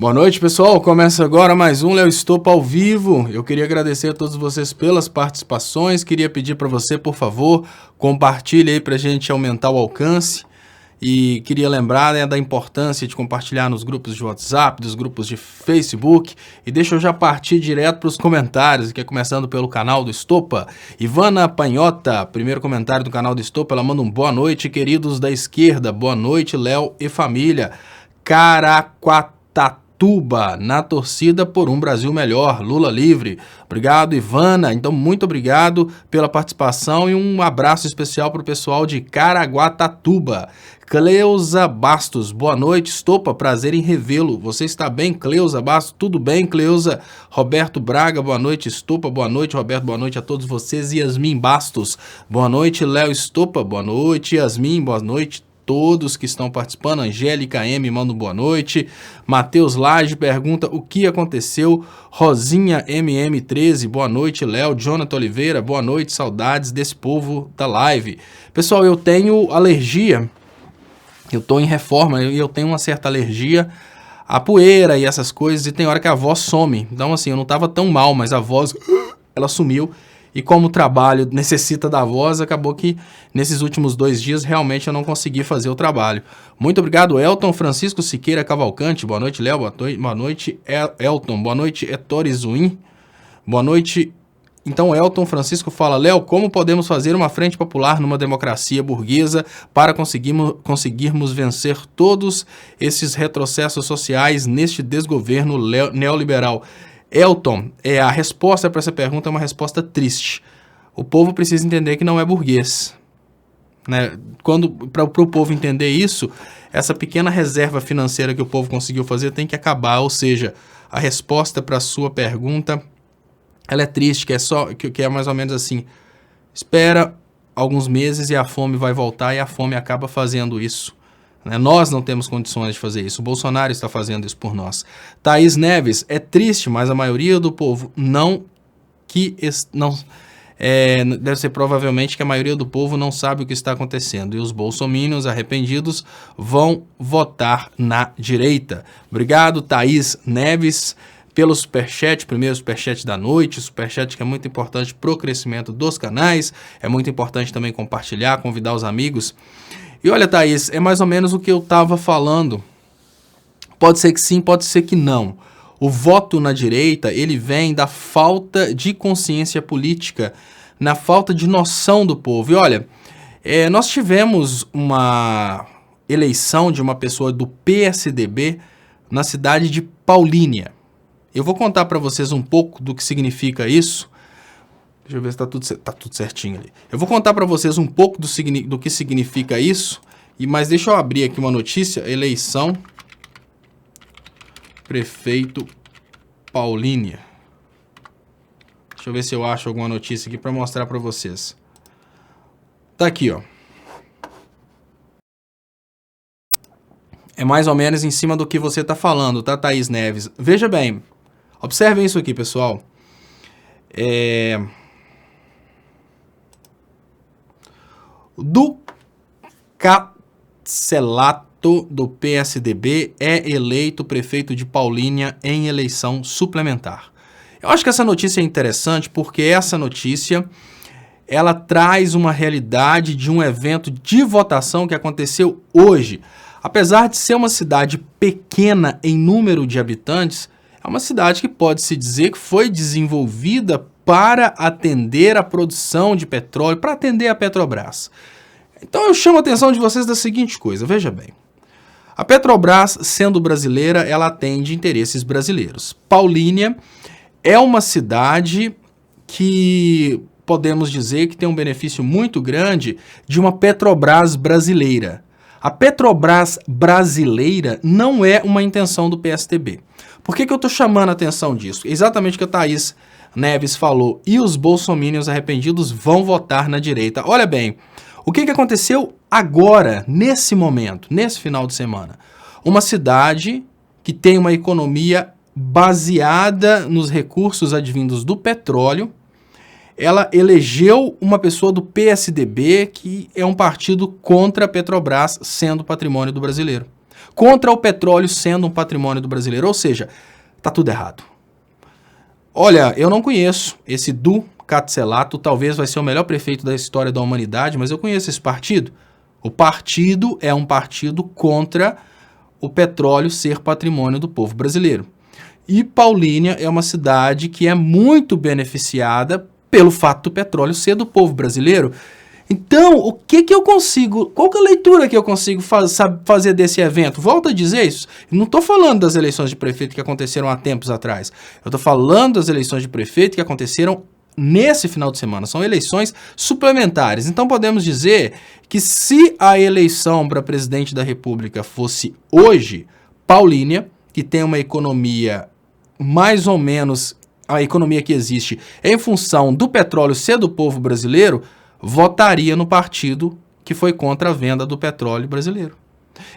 Boa noite, pessoal. Começa agora mais um Léo Estopa ao vivo. Eu queria agradecer a todos vocês pelas participações. Queria pedir para você, por favor, compartilhe aí para a gente aumentar o alcance. E queria lembrar, né, da importância de compartilhar nos grupos de WhatsApp, dos grupos de Facebook. E deixa eu já partir direto para os comentários, que é começando pelo canal do Estopa. Ivana Panhota, primeiro comentário do canal do Estopa, ela manda um boa noite, queridos da esquerda. Boa noite, Léo e família. Caraguatatuba, na torcida por um Brasil melhor, Lula livre. Obrigado, Ivana. Então, muito obrigado pela participação e um abraço especial para o pessoal de Caraguatatuba. Cleusa Bastos, boa noite, Estopa, prazer em revê-lo. Você está bem, Cleusa Bastos? Tudo bem, Cleusa? Roberto Braga, boa noite, Estopa, boa noite, Roberto, boa noite a todos vocês. Yasmin Bastos, boa noite, Léo Estopa, boa noite, Yasmin, boa noite. Todos que estão participando, Angélica M manda boa noite, Matheus Lage pergunta o que aconteceu, Rosinha MM13, boa noite, Léo, Jonathan Oliveira, boa noite, saudades desse povo da live. Pessoal, eu tenho alergia, eu estou em reforma e eu tenho uma certa alergia à poeira e essas coisas, e tem hora que a voz some, então assim, eu não estava tão mal, mas a voz, ela sumiu. E como o trabalho necessita da voz, acabou que nesses últimos 2 dias realmente eu não consegui fazer o trabalho. Muito obrigado, Elton Francisco Siqueira Cavalcante. Boa noite, Léo. Boa noite, Elton. Boa noite, Ettore Zuin. Boa noite. Então, Elton Francisco fala, Léo, como podemos fazer uma frente popular numa democracia burguesa para conseguirmos vencer todos esses retrocessos sociais neste desgoverno neoliberal? Elton, a resposta para essa pergunta é uma resposta triste. O povo precisa entender que não é burguês. Né? Para o povo entender isso, essa pequena reserva financeira que o povo conseguiu fazer tem que acabar. Ou seja, a resposta para a sua pergunta, ela é triste, que é mais ou menos assim, espera alguns meses e a fome vai voltar, e a fome acaba fazendo isso. Nós não temos condições de fazer isso. O Bolsonaro está fazendo isso por nós. Thaís Neves, é triste, mas a maioria do povo deve ser provavelmente que a maioria do povo não sabe o que está acontecendo. E os bolsominions arrependidos vão votar na direita. Obrigado, Thaís Neves, pelo superchat, primeiro superchat da noite, superchat que é muito importante para o crescimento dos canais. É muito importante também compartilhar, convidar os amigos. E olha, Thaís, é mais ou menos o que eu estava falando. Pode ser que sim, pode ser que não. O voto na direita, ele vem da falta de consciência política, na falta de noção do povo. E olha, nós tivemos uma eleição de uma pessoa do PSDB na cidade de Paulínia. Eu vou contar para vocês um pouco do que significa isso. Deixa eu ver se tá tudo certinho ali. Eu vou contar para vocês um pouco do que significa isso, mas deixa eu abrir aqui uma notícia. Eleição prefeito Paulínia. Deixa eu ver se eu acho alguma notícia aqui para mostrar para vocês. Tá aqui, ó. É mais ou menos em cima do que você tá falando, tá, Thaís Neves? Veja bem, observem isso aqui, pessoal. Do Cancelato do PSDB é eleito prefeito de Paulínia em eleição suplementar. Eu acho que essa notícia é interessante porque essa notícia ela traz uma realidade de um evento de votação que aconteceu hoje. Apesar de ser uma cidade pequena em número de habitantes, é uma cidade que pode-se dizer que foi desenvolvida para atender a produção de petróleo, para atender a Petrobras. Então eu chamo a atenção de vocês da seguinte coisa, veja bem. A Petrobras, sendo brasileira, ela atende interesses brasileiros. Paulínia é uma cidade que podemos dizer que tem um benefício muito grande de uma Petrobras brasileira. A Petrobras brasileira não é uma intenção do PSDB. Por que eu estou chamando a atenção disso? Exatamente o que a Thaís Neves falou. E os bolsominions arrependidos vão votar na direita. Olha bem, o que aconteceu agora, nesse momento, nesse final de semana? Uma cidade que tem uma economia baseada nos recursos advindos do petróleo, ela elegeu uma pessoa do PSDB, que é um partido contra a Petrobras, sendo patrimônio do brasileiro. contra o petróleo sendo um patrimônio do brasileiro. Ou seja, tá tudo errado. Olha, eu não conheço esse Du Catzelato, talvez vai ser o melhor prefeito da história da humanidade, mas eu conheço esse partido. O partido é um partido contra o petróleo ser patrimônio do povo brasileiro. E Paulínia é uma cidade que é muito beneficiada pelo fato do petróleo ser do povo brasileiro. Então, o que eu consigo, qual que é a leitura que eu consigo fazer desse evento? Volto a dizer isso, eu não estou falando das eleições de prefeito que aconteceram há tempos atrás, eu estou falando das eleições de prefeito que aconteceram nesse final de semana, são eleições suplementares. Então podemos dizer que se a eleição para presidente da República fosse hoje, Paulínia, que tem uma economia mais ou menos, a economia que existe em função do petróleo ser do povo brasileiro, votaria no partido que foi contra a venda do petróleo brasileiro.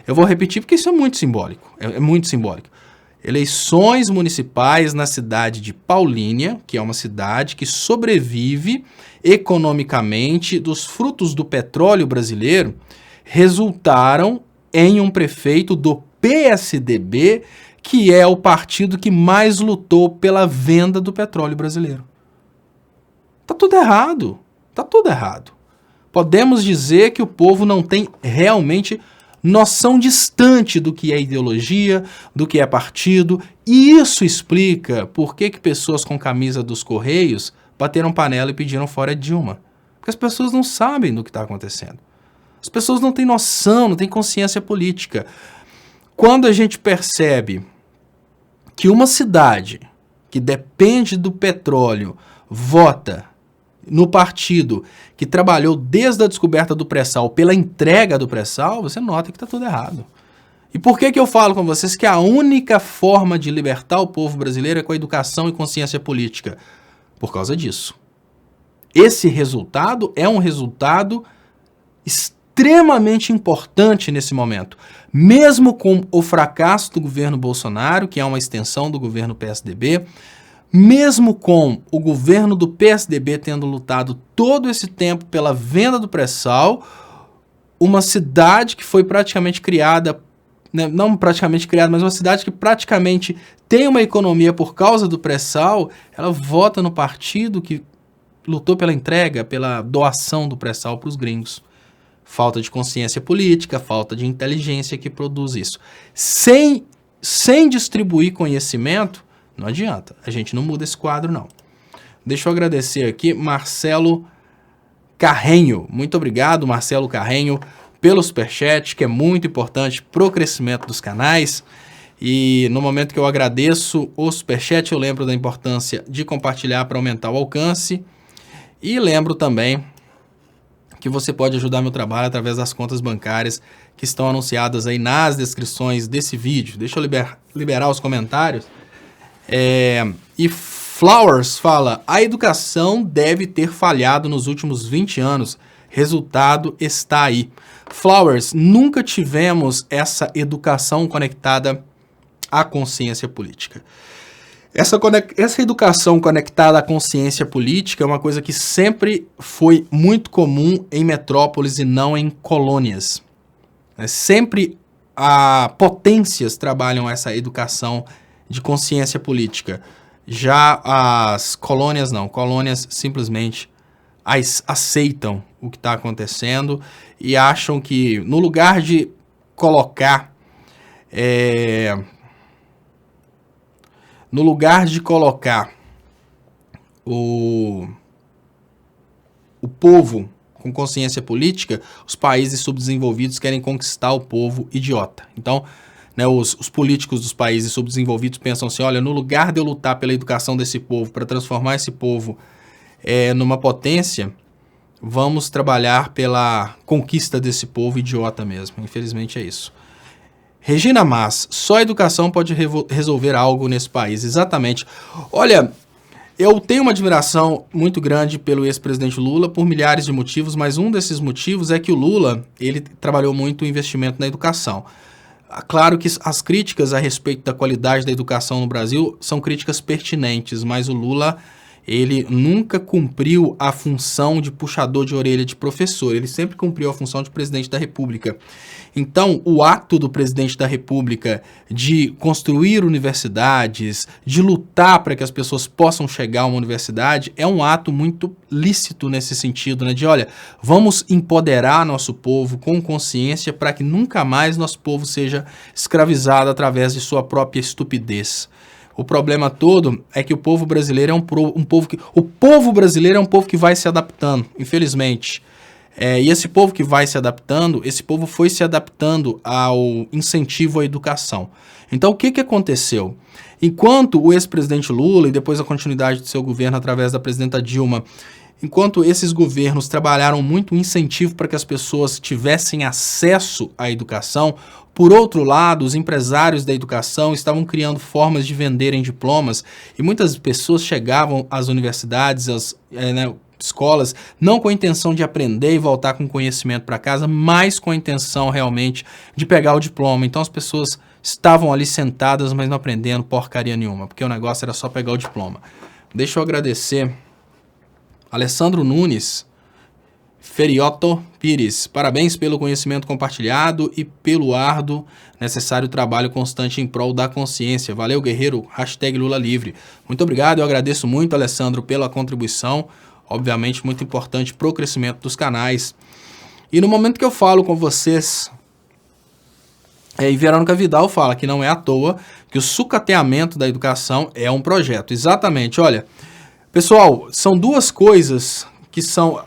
Eu vou repetir porque isso é muito simbólico, é muito simbólico. Eleições municipais na cidade de Paulínia, que é uma cidade que sobrevive economicamente dos frutos do petróleo brasileiro, resultaram em um prefeito do PSDB, que é o partido que mais lutou pela venda do petróleo brasileiro. Tá tudo errado. Tá tudo errado. Podemos dizer que o povo não tem realmente noção distante do que é ideologia, do que é partido, e isso explica por que pessoas com camisa dos Correios bateram panela e pediram fora Dilma. Porque as pessoas não sabem do que está acontecendo. As pessoas não têm noção, não têm consciência política. Quando a gente percebe que uma cidade que depende do petróleo vota no partido que trabalhou desde a descoberta do pré-sal pela entrega do pré-sal, você nota que está tudo errado. E por que eu falo com vocês que a única forma de libertar o povo brasileiro é com a educação e consciência política? Por causa disso. Esse resultado é um resultado extremamente importante nesse momento. Mesmo com o fracasso do governo Bolsonaro, que é uma extensão do governo PSDB, mesmo com o governo do PSDB tendo lutado todo esse tempo pela venda do pré-sal, uma cidade que foi praticamente criada, né, não praticamente criada, mas uma cidade que praticamente tem uma economia por causa do pré-sal, ela vota no partido que lutou pela entrega, pela doação do pré-sal para os gringos. Falta de consciência política, falta de inteligência que produz isso. Sem distribuir conhecimento, não adianta, a gente não muda esse quadro, não. Deixa eu agradecer aqui, Marcelo Carrenho. Muito obrigado, Marcelo Carrenho, pelo superchat, que é muito importante para o crescimento dos canais. E no momento que eu agradeço o superchat, eu lembro da importância de compartilhar para aumentar o alcance. E lembro também que você pode ajudar meu trabalho através das contas bancárias que estão anunciadas aí nas descrições desse vídeo. Deixa eu liberar os comentários. E Flowers fala: a educação deve ter falhado nos últimos 20 anos. Resultado está aí. Flowers, nunca tivemos essa educação conectada à consciência política. Essa educação conectada à consciência política é uma coisa que sempre foi muito comum em metrópoles e não em colônias. Sempre potências trabalham essa educação de consciência política. Já as colônias não. Colônias simplesmente aceitam o que está acontecendo e acham que no lugar de colocar o povo com consciência política, os países subdesenvolvidos querem conquistar o povo idiota. Então, né, os políticos dos países subdesenvolvidos pensam assim: olha, no lugar de eu lutar pela educação desse povo, para transformar esse povo numa potência, vamos trabalhar pela conquista desse povo idiota mesmo. Infelizmente é isso. Regina Mas, só a educação pode resolver algo nesse país. Exatamente. Olha, eu tenho uma admiração muito grande pelo ex-presidente Lula por milhares de motivos, mas um desses motivos é que o Lula, ele trabalhou muito o investimento na educação. Claro que as críticas a respeito da qualidade da educação no Brasil são críticas pertinentes, mas o Lula, ele nunca cumpriu a função de puxador de orelha de professor, ele sempre cumpriu a função de presidente da República. Então, o ato do presidente da República de construir universidades, de lutar para que as pessoas possam chegar a uma universidade, é um ato muito lícito nesse sentido, né? De, olha, vamos empoderar nosso povo com consciência para que nunca mais nosso povo seja escravizado através de sua própria estupidez. O problema todo é que o povo brasileiro é um povo que... O povo brasileiro é um povo que vai se adaptando, infelizmente. E esse povo que vai se adaptando, esse povo foi se adaptando ao incentivo à educação. Então, o que aconteceu? Enquanto o ex-presidente Lula e depois a continuidade do seu governo através da presidenta Dilma, enquanto esses governos trabalharam muito o incentivo para que as pessoas tivessem acesso à educação, por outro lado, os empresários da educação estavam criando formas de venderem diplomas e muitas pessoas chegavam às universidades, às escolas, não com a intenção de aprender e voltar com conhecimento para casa, mas com a intenção realmente de pegar o diploma. Então as pessoas estavam ali sentadas, mas não aprendendo porcaria nenhuma, porque o negócio era só pegar o diploma. Deixa eu agradecer Alessandro Nunes, Feriotto Pires, parabéns pelo conhecimento compartilhado e pelo árduo, necessário trabalho constante em prol da consciência. Valeu, guerreiro, #LulaLivre. Muito obrigado, eu agradeço muito, Alessandro, pela contribuição, obviamente muito importante para o crescimento dos canais. E no momento que eu falo com vocês, e Verônica Vidal fala que não é à toa que o sucateamento da educação é um projeto. Exatamente, olha, pessoal, são duas coisas que são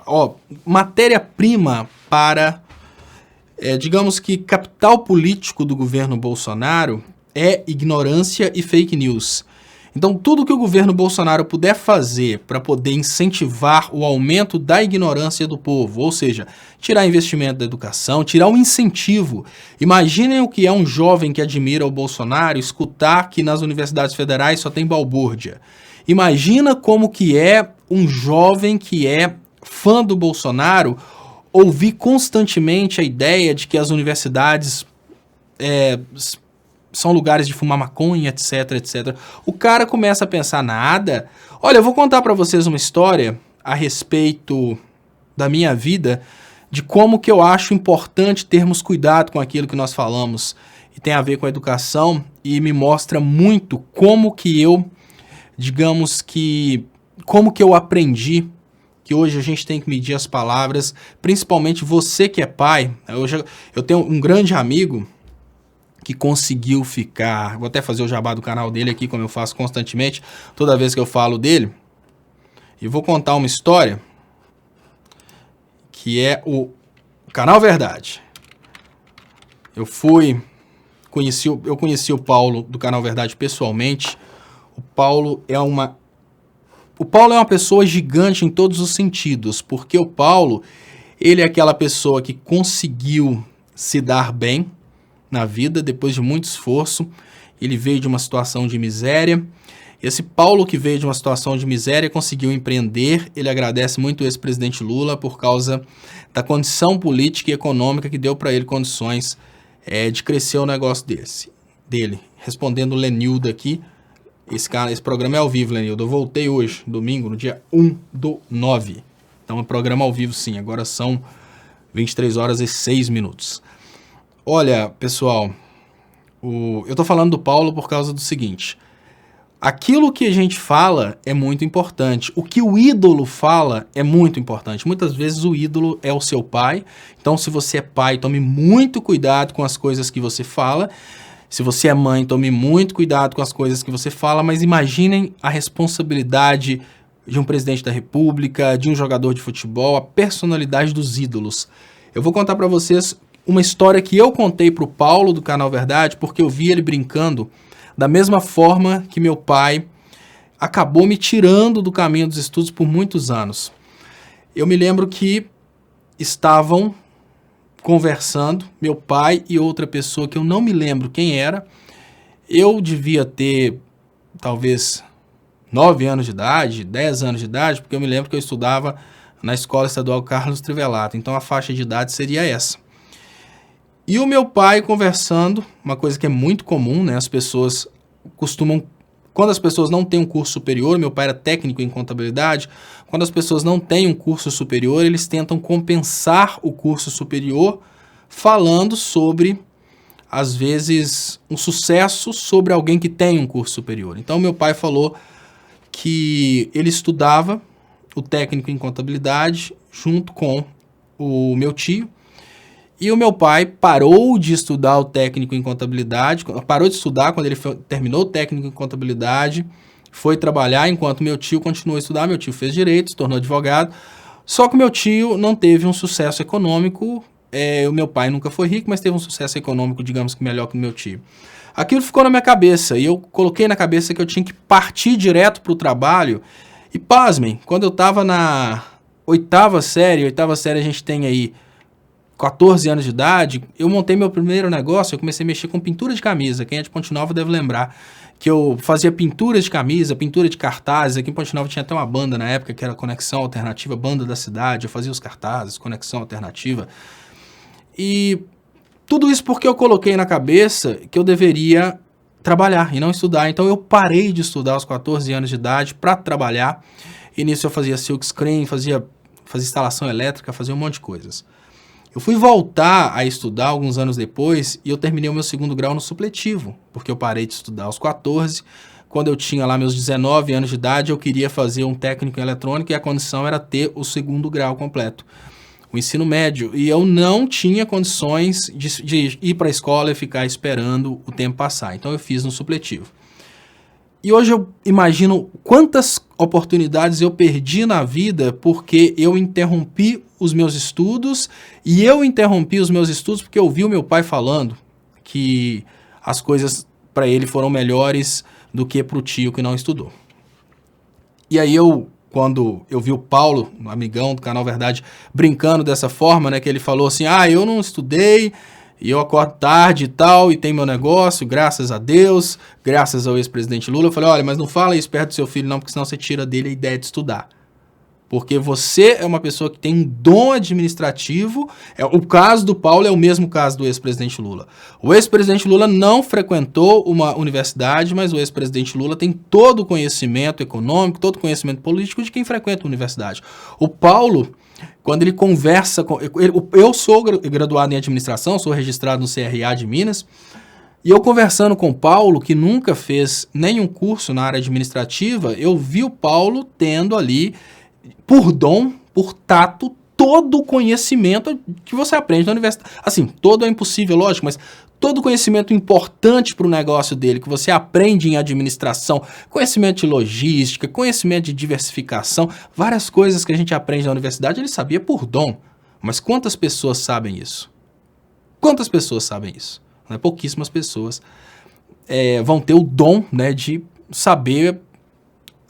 matéria-prima para, digamos que, capital político do governo Bolsonaro é ignorância e fake news. Então, tudo que o governo Bolsonaro puder fazer para poder incentivar o aumento da ignorância do povo, ou seja, tirar investimento da educação, tirar o incentivo. Imaginem o que é um jovem que admira o Bolsonaro escutar que nas universidades federais só tem balbúrdia. Imagina como que é um jovem que é fã do Bolsonaro ouvir constantemente a ideia de que as universidades são lugares de fumar maconha, etc, etc. O cara começa a pensar, nada. Olha, eu vou contar para vocês uma história a respeito da minha vida, de como que eu acho importante termos cuidado com aquilo que nós falamos, e tem a ver com a educação, e me mostra muito como que eu, digamos que, como que eu aprendi que hoje a gente tem que medir as palavras, principalmente você que é pai. Eu tenho um grande amigo que conseguiu ficar, vou até fazer o jabá do canal dele aqui, como eu faço constantemente, toda vez que eu falo dele, e vou contar uma história, que é o Canal Verdade. Eu conheci o Paulo do Canal Verdade pessoalmente. O Paulo é uma pessoa gigante em todos os sentidos, porque o Paulo, ele é aquela pessoa que conseguiu se dar bem na vida, depois de muito esforço. Ele veio de uma situação de miséria. Esse Paulo que veio de uma situação de miséria conseguiu empreender. Ele agradece muito o ex-presidente Lula por causa da condição política e econômica que deu para ele condições de crescer o negócio dele. Respondendo o Lenildo aqui, esse programa é ao vivo, Lenildo. Eu voltei hoje, domingo, no dia 1/9. Então é um programa ao vivo, sim. Agora são 23h06. Olha, pessoal, eu tô falando do Paulo por causa do seguinte. Aquilo que a gente fala é muito importante. O que o ídolo fala é muito importante. Muitas vezes o ídolo é o seu pai. Então, se você é pai, tome muito cuidado com as coisas que você fala. Se você é mãe, tome muito cuidado com as coisas que você fala, mas imaginem a responsabilidade de um presidente da República, de um jogador de futebol, a personalidade dos ídolos. Eu vou contar para vocês uma história que eu contei para o Paulo do Canal Verdade, porque eu vi ele brincando da mesma forma que meu pai acabou me tirando do caminho dos estudos por muitos anos. Eu me lembro que estavam conversando, meu pai e outra pessoa que eu não me lembro quem era. Eu devia ter talvez 9 anos de idade, 10 anos de idade, porque eu me lembro que eu estudava na Escola Estadual Carlos Trivelato, então a faixa de idade seria essa. E o meu pai conversando, uma coisa que é muito comum, né? As pessoas costumam quando as pessoas não têm um curso superior, meu pai era técnico em contabilidade, quando as pessoas não têm um curso superior, eles tentam compensar o curso superior falando sobre, às vezes, um sucesso sobre alguém que tem um curso superior. Então, meu pai falou que ele estudava o técnico em contabilidade junto com o meu tio, e o meu pai parou de estudar o técnico em contabilidade, parou de estudar quando ele terminou o técnico em contabilidade, foi trabalhar, enquanto meu tio continuou a estudar. Meu tio fez direito, se tornou advogado, só que o meu tio não teve um sucesso econômico. O meu pai nunca foi rico, mas teve um sucesso econômico, digamos que melhor que o meu tio. Aquilo ficou na minha cabeça, e eu coloquei na cabeça que eu tinha que partir direto para o trabalho. E pasmem, quando eu estava na oitava série a gente tem aí 14 anos de idade, eu montei meu primeiro negócio, eu comecei a mexer com pintura de camisa. Quem é de Ponte Nova deve lembrar que eu fazia pinturas de camisa, pintura de cartazes. Aqui em Ponte Nova tinha até uma banda na época que era Conexão Alternativa, banda da cidade. Eu fazia os cartazes, Conexão Alternativa. E tudo isso porque eu coloquei na cabeça que eu deveria trabalhar e não estudar. Então eu parei de estudar aos 14 anos de idade para trabalhar. E nisso eu fazia silkscreen, fazia instalação elétrica, fazia um monte de coisas. Eu fui voltar a estudar alguns anos depois e eu terminei o meu segundo grau no supletivo, porque eu parei de estudar aos 14. Quando eu tinha lá meus 19 anos de idade, eu queria fazer um técnico em eletrônica e a condição era ter o segundo grau completo, o ensino médio. E eu não tinha condições de ir para a escola e ficar esperando o tempo passar. Então eu fiz no supletivo. E hoje eu imagino quantas oportunidades eu perdi na vida porque eu interrompi os meus estudos, e eu interrompi os meus estudos porque eu ouvi o meu pai falando que as coisas para ele foram melhores do que para o tio que não estudou. E aí quando eu vi o Paulo, um amigão do canal Verdade, brincando dessa forma, né, que ele falou assim, eu não estudei, e eu acordo tarde e tal, e tem meu negócio, graças a Deus, graças ao ex-presidente Lula. Eu falei, olha, mas não fala isso perto do seu filho não, porque senão você tira dele a ideia de estudar. Porque você é uma pessoa que tem um dom administrativo. O caso do Paulo é o mesmo caso do ex-presidente Lula. O ex-presidente Lula não frequentou uma universidade, mas o ex-presidente Lula tem todo o conhecimento econômico, todo o conhecimento político de quem frequenta a universidade. O Paulo, quando ele conversa com... Eu sou graduado em administração, sou registrado no CRA de Minas, e eu conversando com o Paulo, que nunca fez nenhum curso na área administrativa, eu vi o Paulo tendo ali, por dom, por tato, todo o conhecimento que você aprende na universidade. Assim, todo é impossível, lógico, mas todo o conhecimento importante para o negócio dele, que você aprende em administração, conhecimento de logística, conhecimento de diversificação, várias coisas que a gente aprende na universidade, ele sabia por dom. Mas quantas pessoas sabem isso? Quantas pessoas sabem isso? Pouquíssimas pessoas vão ter o dom, né, de saber,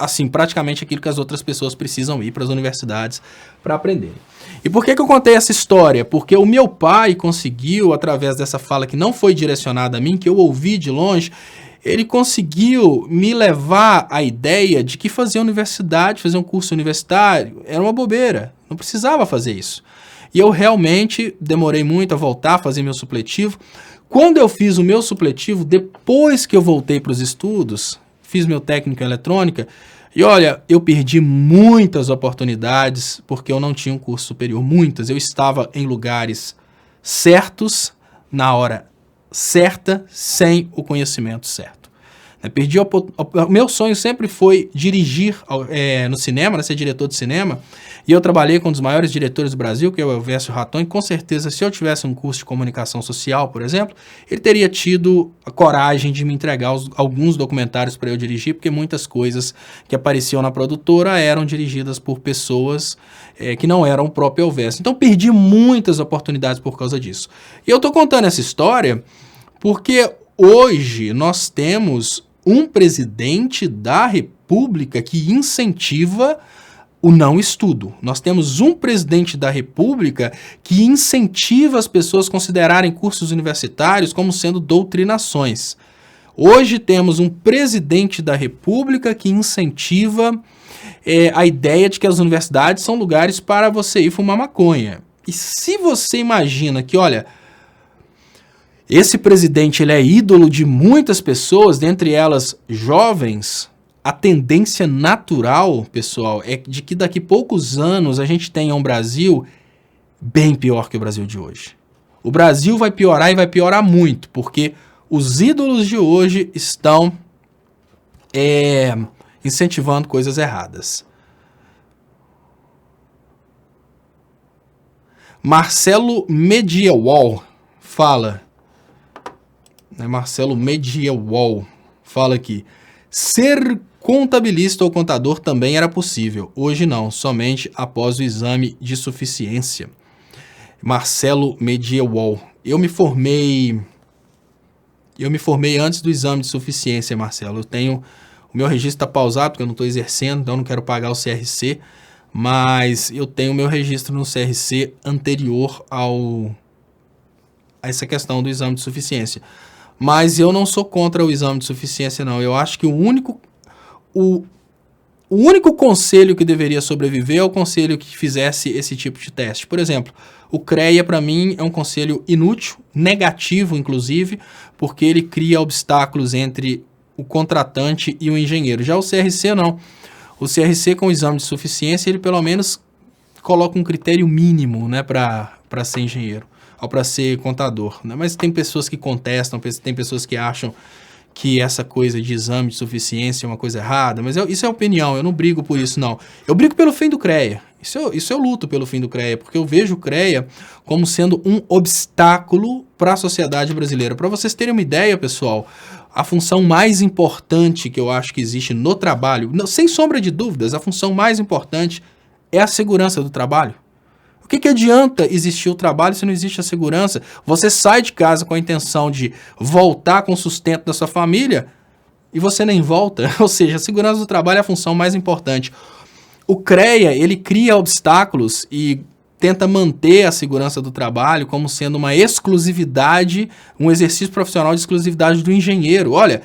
assim, praticamente aquilo que as outras pessoas precisam ir para as universidades para aprenderem. E por que eu contei essa história? Porque o meu pai conseguiu, através dessa fala que não foi direcionada a mim, que eu ouvi de longe, ele conseguiu me levar à ideia de que fazer universidade, fazer um curso universitário, era uma bobeira, não precisava fazer isso. E eu realmente demorei muito a voltar a fazer meu supletivo. Quando eu fiz o meu supletivo, depois que eu voltei para os estudos, fiz meu técnico em eletrônica, e olha, eu perdi muitas oportunidades porque eu não tinha um curso superior, muitas. Eu estava em lugares certos, na hora certa, sem o conhecimento certo. Perdi o meu sonho sempre foi dirigir no cinema, ser diretor de cinema, e eu trabalhei com um dos maiores diretores do Brasil, que é o Elvésio Raton, e com certeza, se eu tivesse um curso de comunicação social, por exemplo, ele teria tido a coragem de me entregar alguns documentários para eu dirigir, porque muitas coisas que apareciam na produtora eram dirigidas por pessoas que não eram o próprio Elvésio. Então, perdi muitas oportunidades por causa disso. E eu estou contando essa história porque hoje nós temos um presidente da República que incentiva o não estudo. Nós temos um presidente da República que incentiva as pessoas a considerarem cursos universitários como sendo doutrinações. Hoje temos um presidente da República que incentiva a ideia de que as universidades são lugares para você ir fumar maconha. E se você imagina que, olha, Esse presidente, ele é ídolo de muitas pessoas, dentre elas jovens. A tendência natural, pessoal, é de que daqui a poucos anos a gente tenha um Brasil bem pior que o Brasil de hoje. O Brasil vai piorar e vai piorar muito, porque os ídolos de hoje estão incentivando coisas erradas. Marcelo Mediawall fala... Marcelo Mediawall fala aqui: ser contabilista ou contador também era possível. Hoje não, somente após o exame de suficiência. Marcelo Mediawall. Eu me formei antes do exame de suficiência, Marcelo. O meu registro está pausado porque eu não estou exercendo, então eu não quero pagar o CRC, mas eu tenho o meu registro no CRC anterior a essa questão do exame de suficiência. Mas eu não sou contra o exame de suficiência, não. Eu acho que o único conselho que deveria sobreviver é o conselho que fizesse esse tipo de teste. Por exemplo, o CREA, para mim, é um conselho inútil, negativo, inclusive, porque ele cria obstáculos entre o contratante e o engenheiro. Já o CRC, não. O CRC, com o exame de suficiência, ele pelo menos coloca um critério mínimo, né, para ser engenheiro, ou para ser contador, né? Mas tem pessoas que contestam, tem pessoas que acham que essa coisa de exame de suficiência é uma coisa errada, mas isso é opinião, eu não brigo por isso, não. Eu brigo pelo fim do CREA, isso eu luto pelo fim do CREA, porque eu vejo o CREA como sendo um obstáculo para a sociedade brasileira. Para vocês terem uma ideia, pessoal, a função mais importante que eu acho que existe no trabalho, sem sombra de dúvidas, a função mais importante é a segurança do trabalho. O que adianta existir o trabalho se não existe a segurança? Você sai de casa com a intenção de voltar com o sustento da sua família e você nem volta. Ou seja, a segurança do trabalho é a função mais importante. O CREA, ele cria obstáculos e tenta manter a segurança do trabalho como sendo uma exclusividade, um exercício profissional de exclusividade do engenheiro. Olha,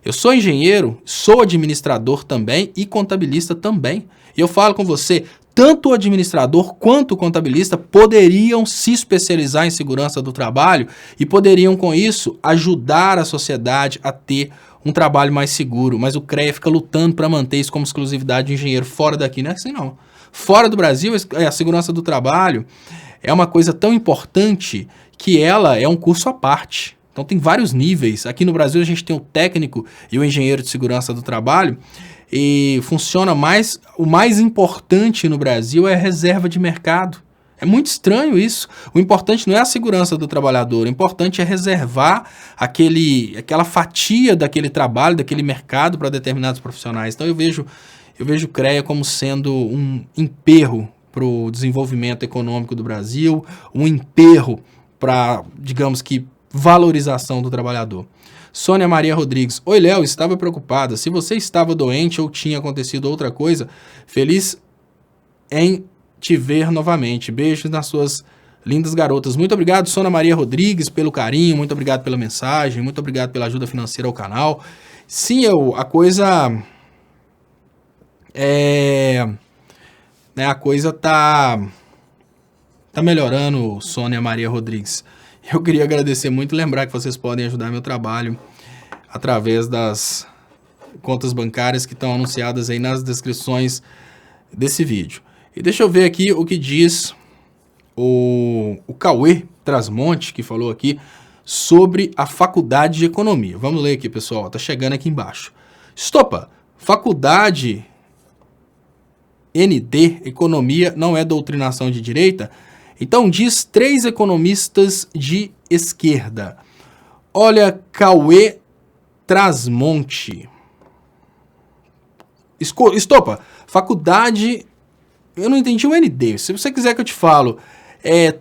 eu sou engenheiro, sou administrador também e contabilista também. E eu falo com você, tanto o administrador quanto o contabilista poderiam se especializar em segurança do trabalho e poderiam, com isso, ajudar a sociedade a ter um trabalho mais seguro. Mas o CREA fica lutando para manter isso como exclusividade de engenheiro. Fora daqui não é assim, não. Fora do Brasil, a segurança do trabalho é uma coisa tão importante que ela é um curso à parte. Então tem vários níveis. Aqui no Brasil a gente tem o técnico e o engenheiro de segurança do trabalho. E funciona mais... O mais importante no Brasil é a reserva de mercado. É muito estranho isso. O importante não é a segurança do trabalhador. O importante é reservar aquela fatia daquele trabalho, daquele mercado para determinados profissionais. Então eu vejo o CREA como sendo um emperro para o desenvolvimento econômico do Brasil, um emperro para, digamos que, valorização do trabalhador. Sônia Maria Rodrigues. Oi, Léo, estava preocupada. Se você estava doente ou tinha acontecido outra coisa, feliz em te ver novamente. Beijos nas suas lindas garotas. Muito obrigado, Sônia Maria Rodrigues, pelo carinho, muito obrigado pela mensagem, muito obrigado pela ajuda financeira ao canal. Sim, a coisa tá melhorando, Sônia Maria Rodrigues. Eu queria agradecer muito e lembrar que vocês podem ajudar meu trabalho através das contas bancárias que estão anunciadas aí nas descrições desse vídeo. E deixa eu ver aqui o que diz o Cauê Trasmonte, que falou aqui sobre a faculdade de economia. Vamos ler aqui, pessoal, tá chegando aqui embaixo. Estopa, faculdade ND, economia, não é doutrinação de direita? Então diz 3 economistas de esquerda. Olha, Cauê Trasmonte. Estopa, faculdade... Eu não entendi o ND. Se você quiser que eu te falo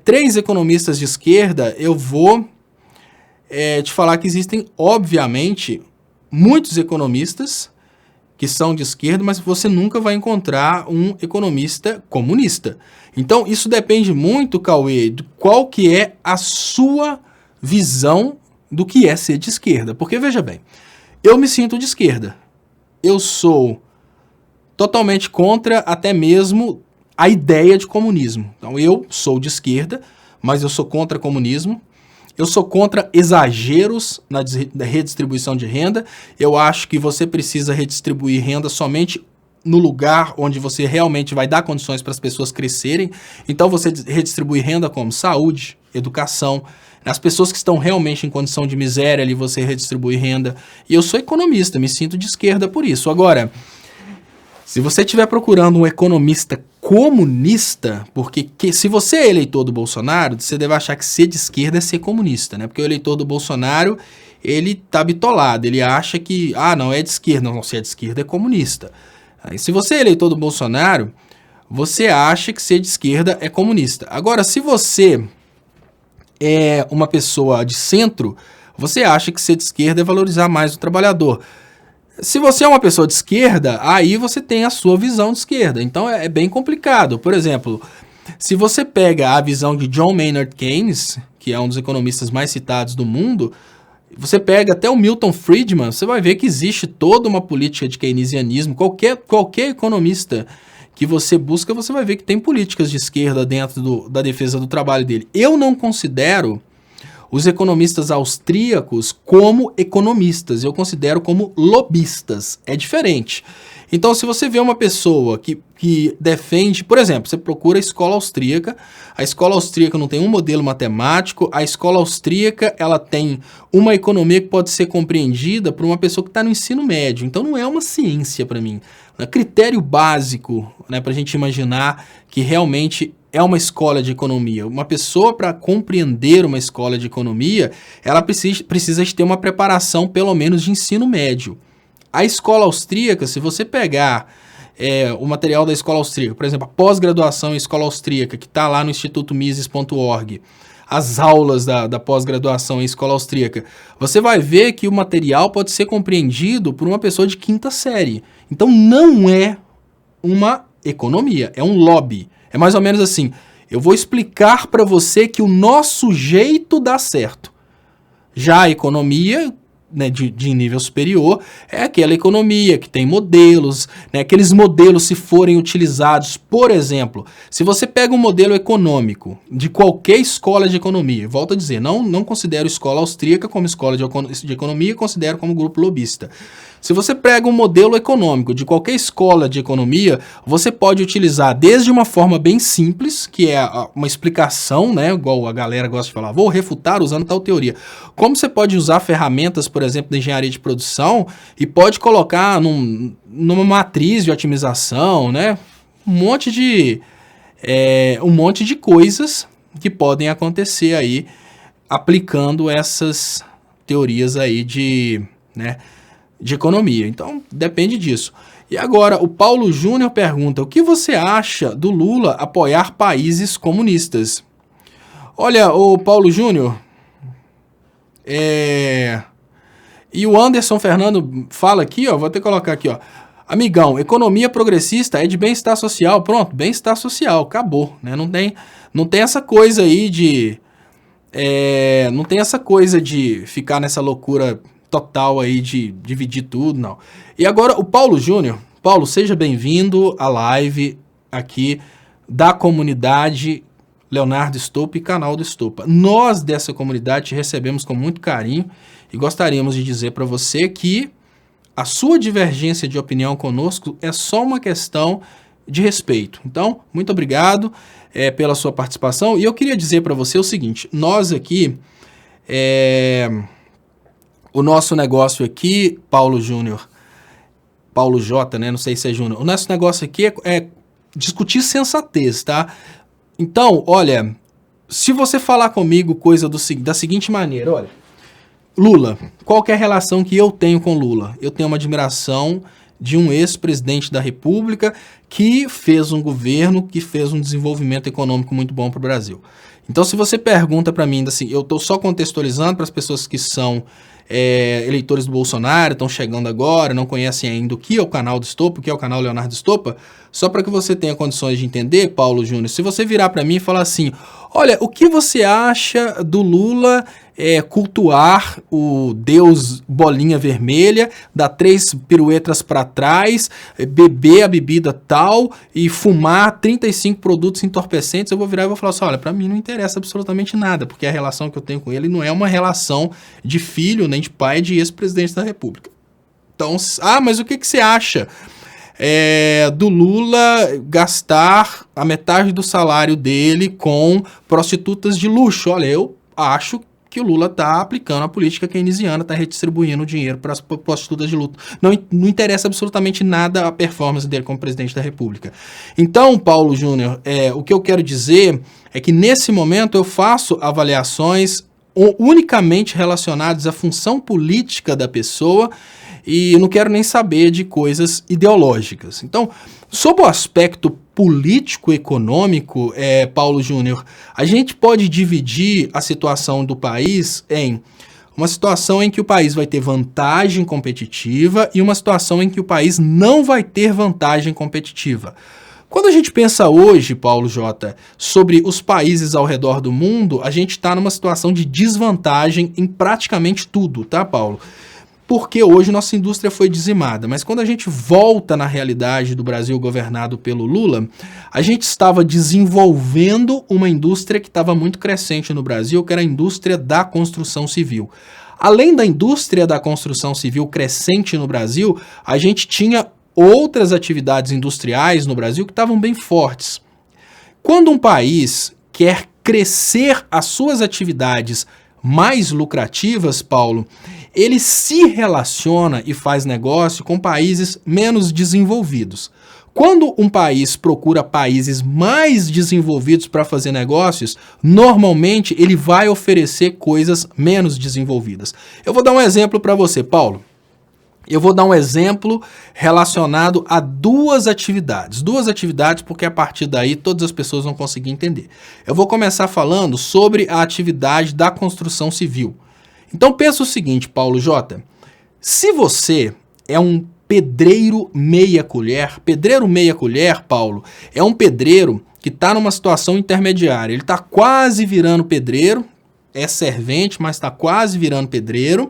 3 economistas de esquerda, eu vou te falar que existem, obviamente, muitos economistas que são de esquerda, mas você nunca vai encontrar um economista comunista. Então, isso depende muito, Cauê, de qual que é a sua visão do que é ser de esquerda. Porque, veja bem, eu me sinto de esquerda. Eu sou totalmente contra até mesmo a ideia de comunismo. Então, eu sou de esquerda, mas eu sou contra comunismo. Eu sou contra exageros na redistribuição de renda. Eu acho que você precisa redistribuir renda somente no lugar onde você realmente vai dar condições para as pessoas crescerem. Então você redistribui renda como saúde, educação. As pessoas que estão realmente em condição de miséria, ali você redistribui renda. E eu sou economista, me sinto de esquerda por isso. Agora, se você estiver procurando um economista comunista, porque se você é eleitor do Bolsonaro, você deve achar que ser de esquerda é ser comunista, né? Porque o eleitor do Bolsonaro, ele tá bitolado, ele acha que, não, é de esquerda. Não, se é de esquerda é comunista. Aí, se você é eleitor do Bolsonaro, você acha que ser de esquerda é comunista. Agora, se você é uma pessoa de centro, você acha que ser de esquerda é valorizar mais o trabalhador. Se você é uma pessoa de esquerda, aí você tem a sua visão de esquerda. Então é bem complicado. Por exemplo, se você pega a visão de John Maynard Keynes, que é um dos economistas mais citados do mundo, você pega até o Milton Friedman, você vai ver que existe toda uma política de keynesianismo. Qualquer economista que você busca, você vai ver que tem políticas de esquerda dentro da defesa do trabalho dele. Eu não considero os economistas austríacos como economistas, eu considero como lobistas, é diferente. Então, se você vê uma pessoa que defende, por exemplo, você procura a escola austríaca não tem um modelo matemático, a escola austríaca ela tem uma economia que pode ser compreendida por uma pessoa que está no ensino médio, então não é uma ciência para mim. É critério básico, né, para a gente imaginar que realmente é uma escola de economia. Uma pessoa, para compreender uma escola de economia, ela precisa de ter uma preparação, pelo menos, de ensino médio. A escola austríaca, se você pegar o material da escola austríaca, por exemplo, a pós-graduação em escola austríaca, que está lá no Instituto Mises.org, as aulas da pós-graduação em escola austríaca, você vai ver que o material pode ser compreendido por uma pessoa de quinta série. Então não é uma economia, é um lobby. É mais ou menos assim, eu vou explicar para você que o nosso jeito dá certo. Já a economia, né, de nível superior, é aquela economia que tem modelos, né, aqueles modelos se forem utilizados, por exemplo, se você pega um modelo econômico de qualquer escola de economia, volto a dizer, não considero escola austríaca como escola de economia, considero como grupo lobista. Se você pega um modelo econômico de qualquer escola de economia, você pode utilizar desde uma forma bem simples, que é uma explicação, né, igual a galera gosta de falar, vou refutar usando tal teoria. Como você pode usar ferramentas, por exemplo, da engenharia de produção e pode colocar numa matriz de otimização, né, um monte de coisas que podem acontecer aí aplicando essas teorias aí de economia. Então, depende disso. E agora, o Paulo Júnior pergunta, o que você acha do Lula apoiar países comunistas? Olha, o Paulo Júnior, e o Anderson Fernando fala aqui, vou até colocar aqui, amigão, economia progressista é de bem-estar social. Pronto, bem-estar social, acabou, né? Não tem essa coisa aí de... não tem essa coisa de ficar nessa loucura total aí de dividir tudo, não. E agora o Paulo Júnior. Paulo, seja bem-vindo à live aqui da comunidade Leonardo Stolpa e canal do Stolpa. Nós dessa comunidade te recebemos com muito carinho e gostaríamos de dizer para você que a sua divergência de opinião conosco é só uma questão de respeito. Então, muito obrigado pela sua participação. E eu queria dizer para você o seguinte, nós aqui... O nosso negócio aqui, Paulo Júnior, Paulo J, né? Não sei se é Júnior. O nosso negócio aqui é discutir sensatez, tá? Então, olha, se você falar comigo coisa da seguinte maneira, olha, Lula, qual que é a relação que eu tenho com Lula? Eu tenho uma admiração de um ex-presidente da República que fez um governo, que fez um desenvolvimento econômico muito bom para o Brasil. Então, se você pergunta para mim, assim, eu estou só contextualizando para as pessoas que são eleitores do Bolsonaro, estão chegando agora, não conhecem ainda o que é o canal do Estopa, o que é o canal Leonardo Estopa, só para que você tenha condições de entender, Paulo Júnior, se você virar para mim e falar assim, olha, o que você acha do Lula cultuar o Deus bolinha vermelha, dar 3 piruetas para trás, beber a bebida tal e fumar 35 produtos entorpecentes, eu vou virar e vou falar assim, olha, para mim não interessa absolutamente nada, porque a relação que eu tenho com ele não é uma relação de filho, nem de pai de ex-presidente da República. Então, mas o que você acha do Lula gastar a metade do salário dele com prostitutas de luxo? Olha, eu acho que o Lula está aplicando a política keynesiana, está redistribuindo dinheiro para as prostitutas de luxo. Não interessa absolutamente nada a performance dele como presidente da República. Então, Paulo Júnior, o que eu quero dizer é que nesse momento eu faço avaliações unicamente relacionadas à função política da pessoa e não quero nem saber de coisas ideológicas. Então, sob o aspecto político-econômico, Paulo Júnior, a gente pode dividir a situação do país em uma situação em que o país vai ter vantagem competitiva e uma situação em que o país não vai ter vantagem competitiva. Quando a gente pensa hoje, Paulo J., sobre os países ao redor do mundo, a gente está numa situação de desvantagem em praticamente tudo, tá, Paulo? Porque hoje nossa indústria foi dizimada. Mas quando a gente volta na realidade do Brasil governado pelo Lula, a gente estava desenvolvendo uma indústria que estava muito crescente no Brasil, que era a indústria da construção civil. Além da indústria da construção civil crescente no Brasil, a gente tinha outras atividades industriais no Brasil que estavam bem fortes. Quando um país quer crescer as suas atividades mais lucrativas, Paulo, ele se relaciona e faz negócio com países menos desenvolvidos. Quando um país procura países mais desenvolvidos para fazer negócios, normalmente ele vai oferecer coisas menos desenvolvidas. Eu vou dar um exemplo para você, Paulo. Eu vou dar um exemplo relacionado a duas atividades porque a partir daí todas as pessoas vão conseguir entender. Eu vou começar falando sobre a atividade da construção civil. Então pensa o seguinte, Paulo J. Se você é um pedreiro meia colher, Paulo, é um pedreiro que está numa situação intermediária. Ele está quase virando pedreiro, é servente, mas está quase virando pedreiro.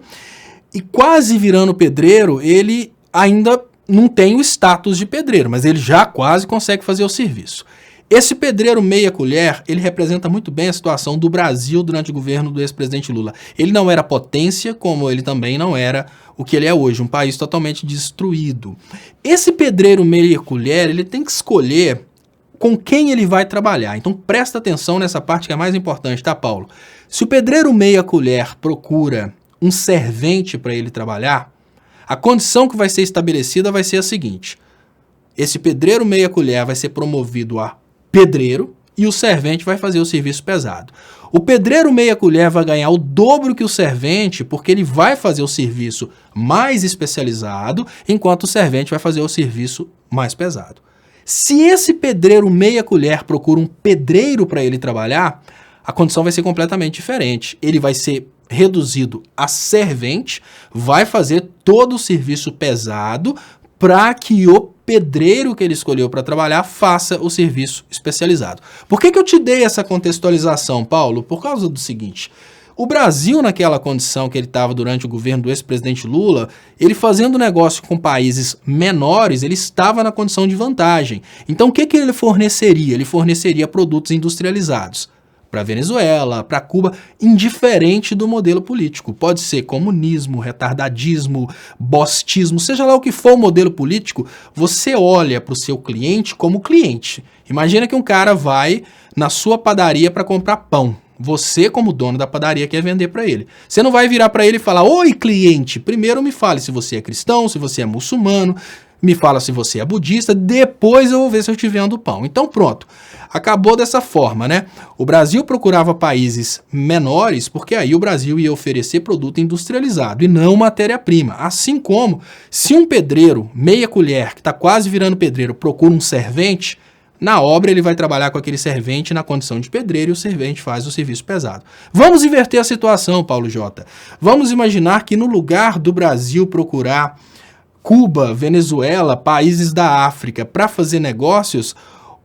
E quase virando pedreiro, ele ainda não tem o status de pedreiro, mas ele já quase consegue fazer o serviço. Esse pedreiro meia colher, ele representa muito bem a situação do Brasil durante o governo do ex-presidente Lula. Ele não era potência, como ele também não era o que ele é hoje, um país totalmente destruído. Esse pedreiro meia colher, ele tem que escolher com quem ele vai trabalhar. Então presta atenção nessa parte que é mais importante, tá, Paulo? Se o pedreiro meia colher procura um servente para ele trabalhar, a condição que vai ser estabelecida vai ser a seguinte: esse pedreiro meia colher vai ser promovido a pedreiro e o servente vai fazer o serviço pesado. O pedreiro meia colher vai ganhar o dobro que o servente, porque ele vai fazer o serviço mais especializado, enquanto o servente vai fazer o serviço mais pesado. Se esse pedreiro meia colher procura um pedreiro para ele trabalhar, a condição vai ser completamente diferente. Ele vai ser reduzido a servente, vai fazer todo o serviço pesado para que o pedreiro que ele escolheu para trabalhar faça o serviço especializado. Por que eu te dei essa contextualização, Paulo? Por causa do seguinte: o Brasil, naquela condição que ele estava durante o governo do ex-presidente Lula, ele fazendo negócio com países menores, ele estava na condição de vantagem. Então o que ele forneceria? Ele forneceria produtos industrializados para Venezuela, para Cuba, indiferente do modelo político. Pode ser comunismo, retardadismo, bostismo, seja lá o que for o modelo político, você olha para o seu cliente como cliente. Imagina que um cara vai na sua padaria para comprar pão. Você, como dono da padaria, quer vender para ele. Você não vai virar para ele e falar: oi, cliente, primeiro me fale se você é cristão, se você é muçulmano, me fala se você é budista, depois eu vou ver se eu te vendo pão. Então pronto, acabou dessa forma, né? O Brasil procurava países menores, porque aí o Brasil ia oferecer produto industrializado e não matéria-prima. Assim como, se um pedreiro, meia colher, que está quase virando pedreiro, procura um servente, Na obra ele vai trabalhar com aquele servente na condição de pedreiro e o servente faz o serviço pesado. Vamos inverter a situação, Paulo Jota. Vamos imaginar que no lugar do Brasil procurar Cuba, Venezuela, países da África para fazer negócios,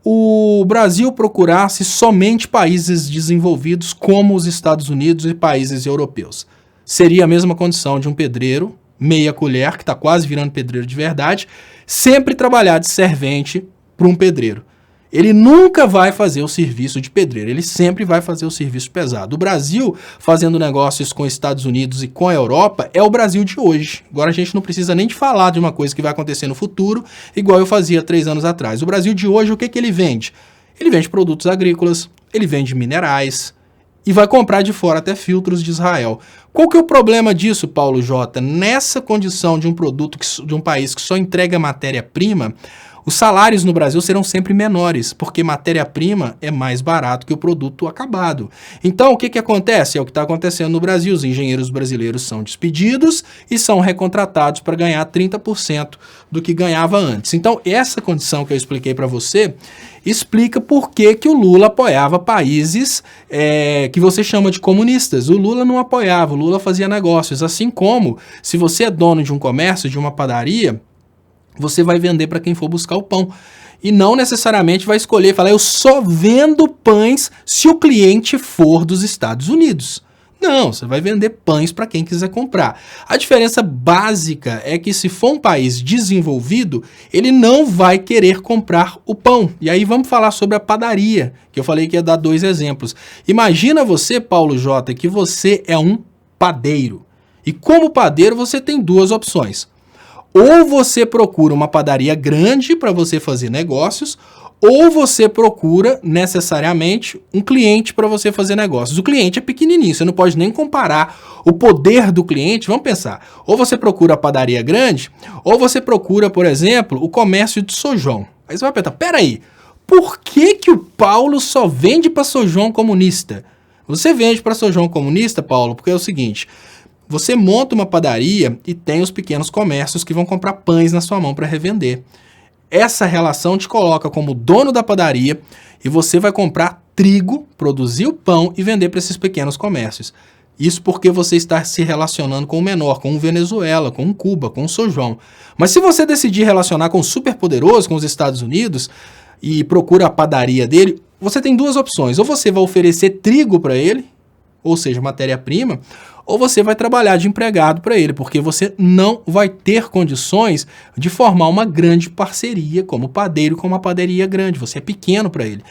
o Brasil procurasse somente países desenvolvidos como os Estados Unidos e países europeus. Seria a mesma condição de um pedreiro, meia colher, que está quase virando pedreiro de verdade, sempre trabalhar de servente para um pedreiro. Ele nunca vai fazer o serviço de pedreiro, ele sempre vai fazer o serviço pesado. O Brasil, fazendo negócios com os Estados Unidos e com a Europa, é o Brasil de hoje. Agora a gente não precisa nem de falar de uma coisa que vai acontecer no futuro, igual eu fazia 3 anos atrás. O Brasil de hoje, o que ele vende? Ele vende produtos agrícolas, ele vende minerais e vai comprar de fora até filtros de Israel. Qual que é o problema disso, Paulo Jota? Nessa condição de um produto, de um país que só entrega matéria-prima, os salários no Brasil serão sempre menores, porque matéria-prima é mais barato que o produto acabado. Então, o que acontece? É o que está acontecendo no Brasil. Os engenheiros brasileiros são despedidos e são recontratados para ganhar 30% do que ganhava antes. Então, essa condição que eu expliquei para você explica por que o Lula apoiava países que você chama de comunistas. O Lula não apoiava, o Lula fazia negócios. Assim como, se você é dono de um comércio, de uma padaria, você vai vender para quem for buscar o pão. E não necessariamente vai escolher e falar, eu só vendo pães se o cliente for dos Estados Unidos. Não, você vai vender pães para quem quiser comprar. A diferença básica é que se for um país desenvolvido, ele não vai querer comprar o pão. E aí vamos falar sobre a padaria, que eu falei que ia dar 2 exemplos. Imagina você, Paulo Jota, que você é um padeiro. E como padeiro você tem 2 opções. Ou você procura uma padaria grande para você fazer negócios, ou você procura necessariamente um cliente para você fazer negócios. O cliente é pequenininho, você não pode nem comparar o poder do cliente. Vamos pensar, ou você procura a padaria grande, ou você procura, por exemplo, o comércio de São João. Aí você vai pensar, peraí, por que o Paulo só vende para São João comunista? Você vende para São João comunista, Paulo, porque é o seguinte... Você monta uma padaria e tem os pequenos comércios que vão comprar pães na sua mão para revender. Essa relação te coloca como dono da padaria e você vai comprar trigo, produzir o pão e vender para esses pequenos comércios. Isso porque você está se relacionando com o menor, com o Venezuela, com o Cuba, com o São João. Mas se você decidir relacionar com o superpoderoso, com os Estados Unidos, e procura a padaria dele, você tem 2 opções. Ou você vai oferecer trigo para ele, ou seja, matéria-prima, ou você vai trabalhar de empregado para ele, porque você não vai ter condições de formar uma grande parceria como padeiro com uma padaria grande. Você é pequeno para ele.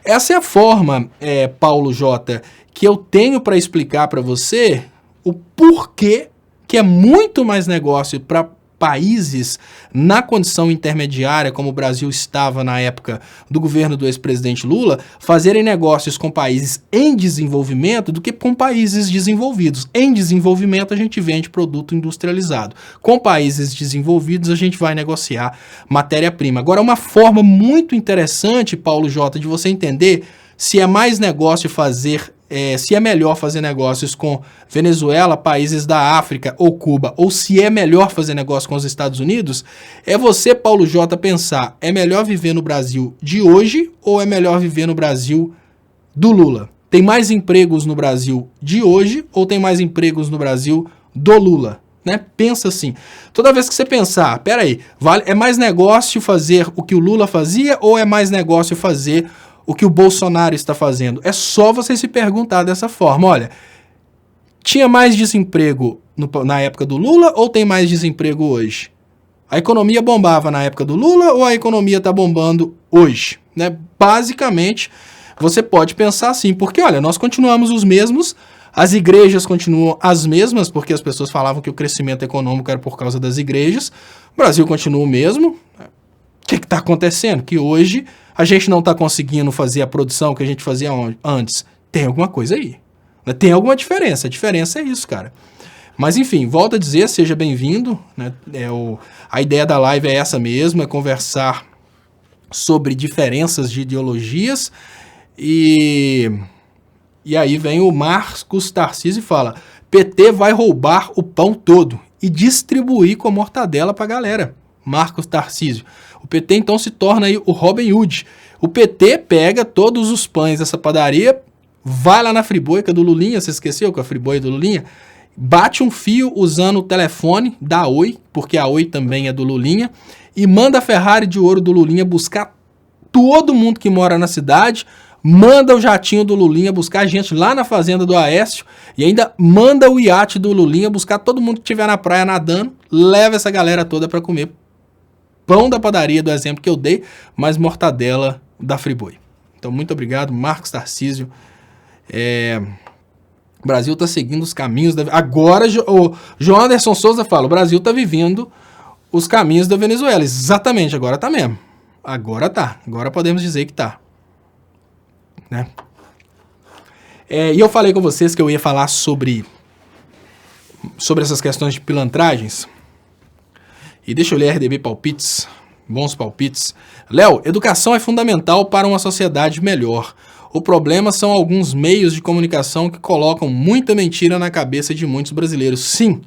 Essa é a forma, Paulo Jota, que eu tenho para explicar para você o porquê que é muito mais negócio para países na condição intermediária, como o Brasil estava na época do governo do ex-presidente Lula, fazerem negócios com países em desenvolvimento do que com países desenvolvidos. Em desenvolvimento, a gente vende produto industrializado. Com países desenvolvidos, a gente vai negociar matéria-prima. Agora, uma forma muito interessante, Paulo Jota, de você entender se é mais negócio se é melhor fazer negócios com Venezuela, países da África ou Cuba, ou se é melhor fazer negócio com os Estados Unidos, é você, Paulo Jota, pensar, é melhor viver no Brasil de hoje ou é melhor viver no Brasil do Lula? Tem mais empregos no Brasil de hoje ou tem mais empregos no Brasil do Lula? Né? Pensa assim, toda vez que você pensar, peraí, é mais negócio fazer o que o Lula fazia ou é mais negócio fazer o que o Bolsonaro está fazendo? É só você se perguntar dessa forma. Olha, tinha mais desemprego na época do Lula ou tem mais desemprego hoje? A economia bombava na época do Lula ou a economia está bombando hoje? Né? Basicamente, você pode pensar assim, porque olha, nós continuamos os mesmos, as igrejas continuam as mesmas, porque as pessoas falavam que o crescimento econômico era por causa das igrejas, o Brasil continua o mesmo. O que está acontecendo? Que hoje a gente não está conseguindo fazer a produção que a gente fazia antes. Tem alguma coisa aí. Tem alguma diferença. A diferença é isso, cara. Mas enfim, volto a dizer, seja bem-vindo. Né? A ideia da live é essa mesmo, é conversar sobre diferenças de ideologias. E aí vem o Marcos Tarcísio e fala, PT vai roubar o pão todo e distribuir com a mortadela para a galera. Marcos Tarcísio. O PT então se torna aí o Robin Hood. O PT pega todos os pães dessa padaria, vai lá na friboica do Lulinha, você esqueceu que a friboia do Lulinha? Bate um fio usando o telefone da Oi, porque a Oi também é do Lulinha, e manda a Ferrari de ouro do Lulinha buscar todo mundo que mora na cidade, manda o jatinho do Lulinha buscar gente lá na fazenda do Aécio e ainda manda o iate do Lulinha buscar todo mundo que estiver na praia nadando, leva essa galera toda para comer pão da padaria, do exemplo que eu dei, mais mortadela da Friboi. Então, muito obrigado, Marcos Tarcísio. O Brasil está seguindo os caminhos da... Agora, o João Anderson Souza fala, o Brasil está vivendo os caminhos da Venezuela. Exatamente, agora tá mesmo. Agora tá. Agora podemos dizer que tá. Né? E eu falei com vocês que eu ia falar sobre essas questões de pilantragens. E deixa eu ler RDB Palpites. Bons palpites. Léo, educação é fundamental para uma sociedade melhor. O problema são alguns meios de comunicação que colocam muita mentira na cabeça de muitos brasileiros. Sim,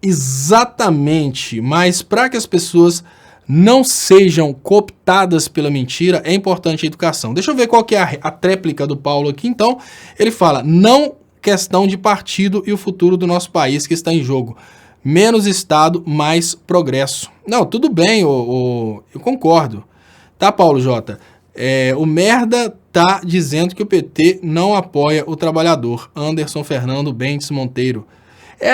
exatamente. Mas para que as pessoas não sejam cooptadas pela mentira, é importante a educação. Deixa eu ver qual que é a tréplica do Paulo aqui. Então, ele fala, não questão de partido e o futuro do nosso país que está em jogo. Menos Estado, mais progresso. Não, tudo bem, eu concordo. Tá, Paulo J? O merda tá dizendo que o PT não apoia o trabalhador. Anderson Fernando Bentes Monteiro.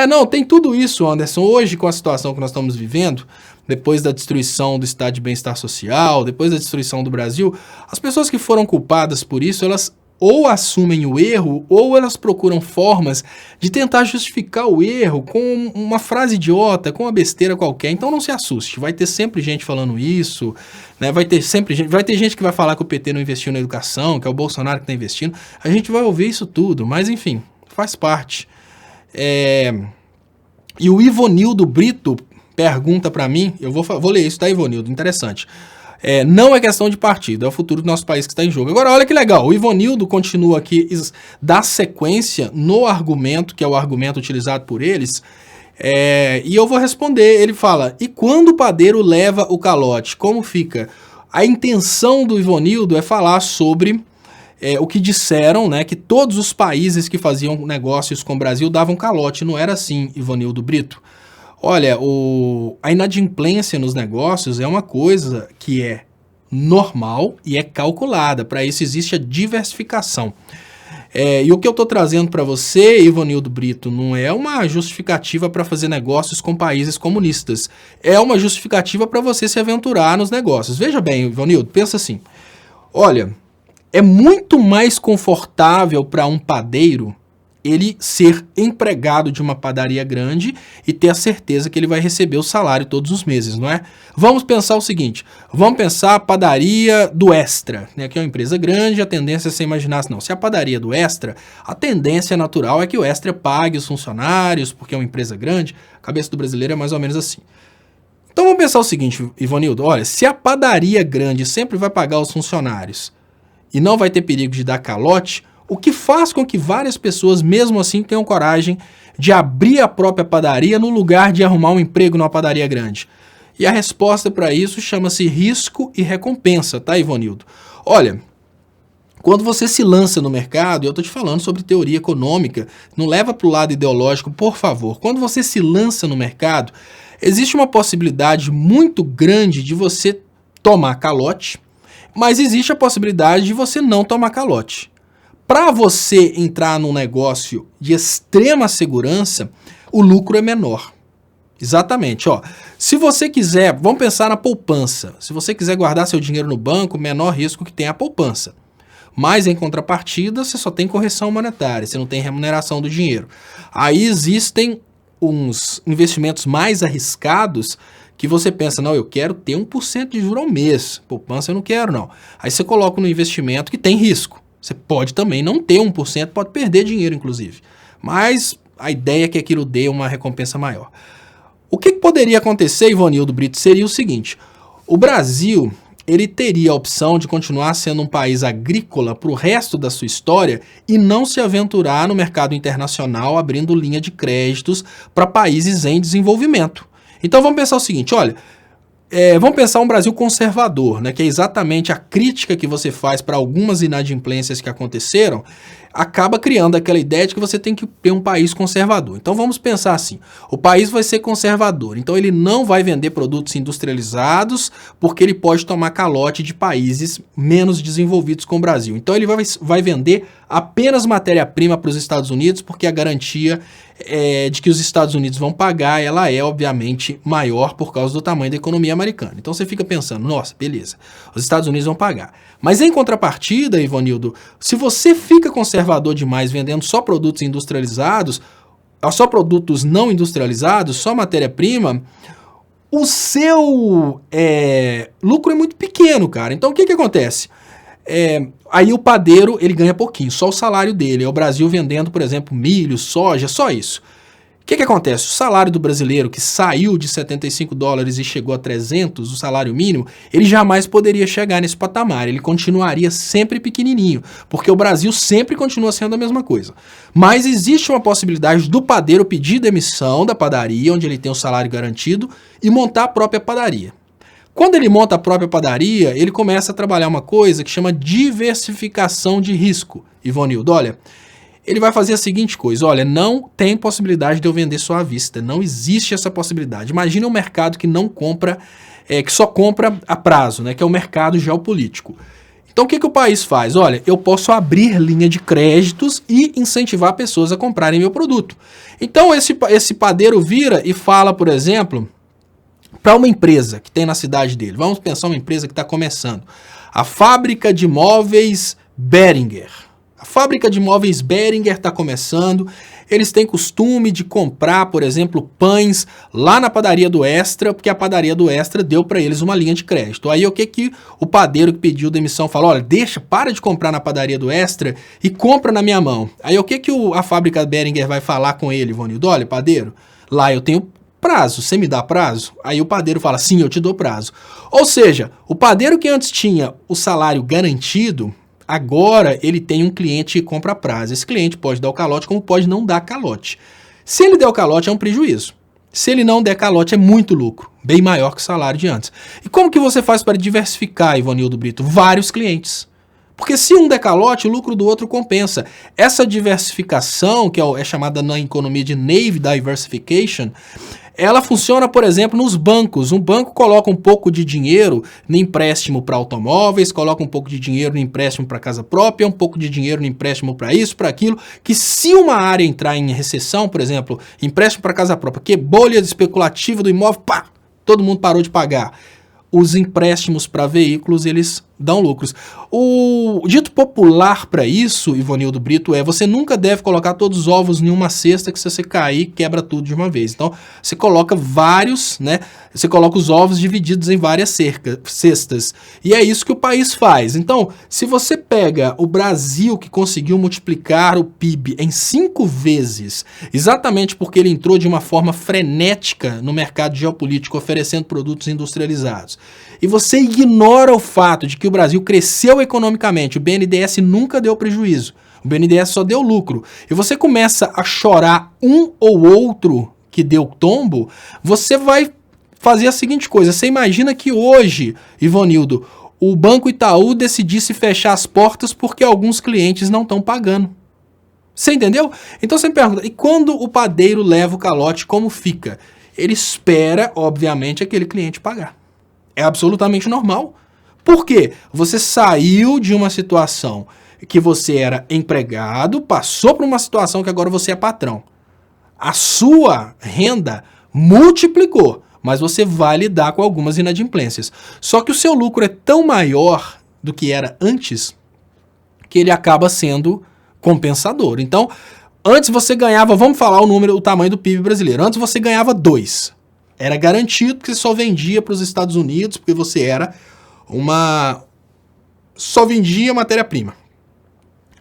Não, tem tudo isso, Anderson. Hoje, com a situação que nós estamos vivendo, depois da destruição do estado de bem-estar social, depois da destruição do Brasil, as pessoas que foram culpadas por isso, elas ou assumem o erro, ou elas procuram formas de tentar justificar o erro com uma frase idiota, com uma besteira qualquer. Então não se assuste, vai ter sempre gente falando isso, né? Vai ter gente que vai falar que o PT não investiu na educação, que é o Bolsonaro que está investindo. A gente vai ouvir isso tudo, mas enfim, faz parte. E o Ivonildo Brito pergunta para mim, eu vou ler isso, tá, Ivonildo? Interessante. Não é questão de partido, é o futuro do nosso país que está em jogo. Agora, olha que legal, o Ivonildo continua aqui, dá sequência no argumento, que é o argumento utilizado por eles, e eu vou responder. Ele fala, e quando o padeiro leva o calote, como fica? A intenção do Ivonildo é falar sobre o que disseram, né, que todos os países que faziam negócios com o Brasil davam calote. Não era assim, Ivonildo Brito. Olha, a inadimplência nos negócios é uma coisa que é normal e é calculada. Para isso existe a diversificação. E o que eu estou trazendo para você, Ivonildo Brito, não é uma justificativa para fazer negócios com países comunistas. É uma justificativa para você se aventurar nos negócios. Veja bem, Ivonildo, pensa assim. Olha, é muito mais confortável para um padeiro ele ser empregado de uma padaria grande e ter a certeza que ele vai receber o salário todos os meses, não é? Vamos pensar o seguinte, vamos pensar a padaria do Extra, né, que é uma empresa grande, a tendência é você imaginar assim, não, se a padaria do Extra, a tendência natural é que o Extra pague os funcionários, porque é uma empresa grande, a cabeça do brasileiro é mais ou menos assim. Então vamos pensar o seguinte, Ivonildo, olha, se a padaria grande sempre vai pagar os funcionários e não vai ter perigo de dar calote, o que faz com que várias pessoas, mesmo assim, tenham coragem de abrir a própria padaria no lugar de arrumar um emprego numa padaria grande? E a resposta para isso chama-se risco e recompensa, tá, Ivonildo? Olha, quando você se lança no mercado, eu estou te falando sobre teoria econômica, não leva para o lado ideológico, por favor. Quando você se lança no mercado, existe uma possibilidade muito grande de você tomar calote, mas existe a possibilidade de você não tomar calote. Para você entrar num negócio de extrema segurança, o lucro é menor. Exatamente, ó. Se você quiser, vamos pensar na poupança. Se você quiser guardar seu dinheiro no banco, o menor risco que tem é a poupança. Mas em contrapartida, você só tem correção monetária, você não tem remuneração do dinheiro. Aí existem uns investimentos mais arriscados que você pensa, não, eu quero ter 1% de juros ao mês. Poupança eu não quero, não. Aí você coloca no investimento que tem risco. Você pode também não ter 1%, pode perder dinheiro, inclusive. Mas a ideia é que aquilo dê uma recompensa maior. O que poderia acontecer, Ivonildo Brito, seria o seguinte. O Brasil, ele teria a opção de continuar sendo um país agrícola para o resto da sua história e não se aventurar no mercado internacional abrindo linha de créditos para países em desenvolvimento. Então vamos pensar o seguinte, olha, Vamos pensar um Brasil conservador, né, que é exatamente a crítica que você faz para algumas inadimplências que aconteceram, acaba criando aquela ideia de que você tem que ter um país conservador. Então vamos pensar assim, o país vai ser conservador, então ele não vai vender produtos industrializados porque ele pode tomar calote de países menos desenvolvidos com o Brasil. Então ele vai vender apenas matéria-prima para os Estados Unidos porque a garantia de que os Estados Unidos vão pagar, ela é obviamente maior por causa do tamanho da economia americana. Então você fica pensando, nossa, beleza, os Estados Unidos vão pagar. Mas em contrapartida, Ivanildo, se você fica conservador demais vendendo só produtos industrializados, só produtos não industrializados, só matéria-prima, o seu lucro é muito pequeno, cara. Então o que acontece? Aí o padeiro ele ganha pouquinho, só o salário dele. É o Brasil vendendo, por exemplo, milho, soja, só isso. O que acontece? O salário do brasileiro que saiu de 75 dólares e chegou a 300, o salário mínimo, ele jamais poderia chegar nesse patamar. Ele continuaria sempre pequenininho, porque o Brasil sempre continua sendo a mesma coisa. Mas existe uma possibilidade do padeiro pedir demissão da padaria, onde ele tem o salário garantido, e montar a própria padaria. Quando ele monta a própria padaria, ele começa a trabalhar uma coisa que chama diversificação de risco. Ivanildo, olha, ele vai fazer a seguinte coisa, olha, não tem possibilidade de eu vender só à vista, não existe essa possibilidade. Imagina um mercado que não compra, que só compra a prazo, né, que é o mercado geopolítico. Então o que o país faz? Olha, eu posso abrir linha de créditos e incentivar pessoas a comprarem meu produto. Então esse padeiro vira e fala, por exemplo, para uma empresa que tem na cidade dele, vamos pensar uma empresa que está começando, a fábrica de móveis Behringer. A fábrica de móveis Behringer está começando, eles têm costume de comprar, por exemplo, pães lá na padaria do Extra, porque a padaria do Extra deu para eles uma linha de crédito. Aí o que o padeiro que pediu demissão falou? Olha, para de comprar na padaria do Extra e compra na minha mão. Aí o que a fábrica Behringer vai falar com ele, Ivanildo? Olha, padeiro, lá eu tenho prazo, você me dá prazo? Aí o padeiro fala, sim, eu te dou prazo. Ou seja, o padeiro que antes tinha o salário garantido, agora ele tem um cliente que compra a prazo. Esse cliente pode dar o calote, como pode não dar calote. Se ele der o calote, é um prejuízo. Se ele não der calote, é muito lucro, bem maior que o salário de antes. E como que você faz para diversificar, Ivanildo Brito? Vários clientes. Porque se um der calote, o lucro do outro compensa. Essa diversificação, que é chamada na economia de navy diversification, ela funciona, por exemplo, nos bancos. Um banco coloca um pouco de dinheiro no empréstimo para automóveis, coloca um pouco de dinheiro no empréstimo para casa própria, um pouco de dinheiro no empréstimo para isso, para aquilo, que se uma área entrar em recessão, por exemplo, empréstimo para casa própria, que bolha especulativa do imóvel, pá, todo mundo parou de pagar. Os empréstimos para veículos, eles dão lucros. O dito popular para isso, Ivanildo Brito, você nunca deve colocar todos os ovos em uma cesta, que se você cair, quebra tudo de uma vez. Então, você coloca vários, né? Você coloca os ovos divididos em várias cestas. E é isso que o país faz. Então, se você pega o Brasil, que conseguiu multiplicar o PIB em 5 vezes, exatamente porque ele entrou de uma forma frenética no mercado geopolítico, oferecendo produtos industrializados, e você ignora o fato de que o Brasil cresceu economicamente, o BNDES nunca deu prejuízo, o BNDES só deu lucro, e você começa a chorar um ou outro que deu tombo, você vai fazer a seguinte coisa, você imagina que hoje, Ivanildo, o Banco Itaú decidisse fechar as portas porque alguns clientes não estão pagando. Você entendeu? Então você me pergunta, e quando o padeiro leva o calote, como fica? Ele espera, obviamente, aquele cliente pagar. É absolutamente normal. Por quê? Você saiu de uma situação que você era empregado, passou para uma situação que agora você é patrão. A sua renda multiplicou, mas você vai lidar com algumas inadimplências. Só que o seu lucro é tão maior do que era antes, que ele acaba sendo compensador. Então, antes você ganhava, vamos falar o tamanho do PIB brasileiro, antes você ganhava 2. Era garantido que você só vendia para os Estados Unidos, porque você era só vendia matéria-prima.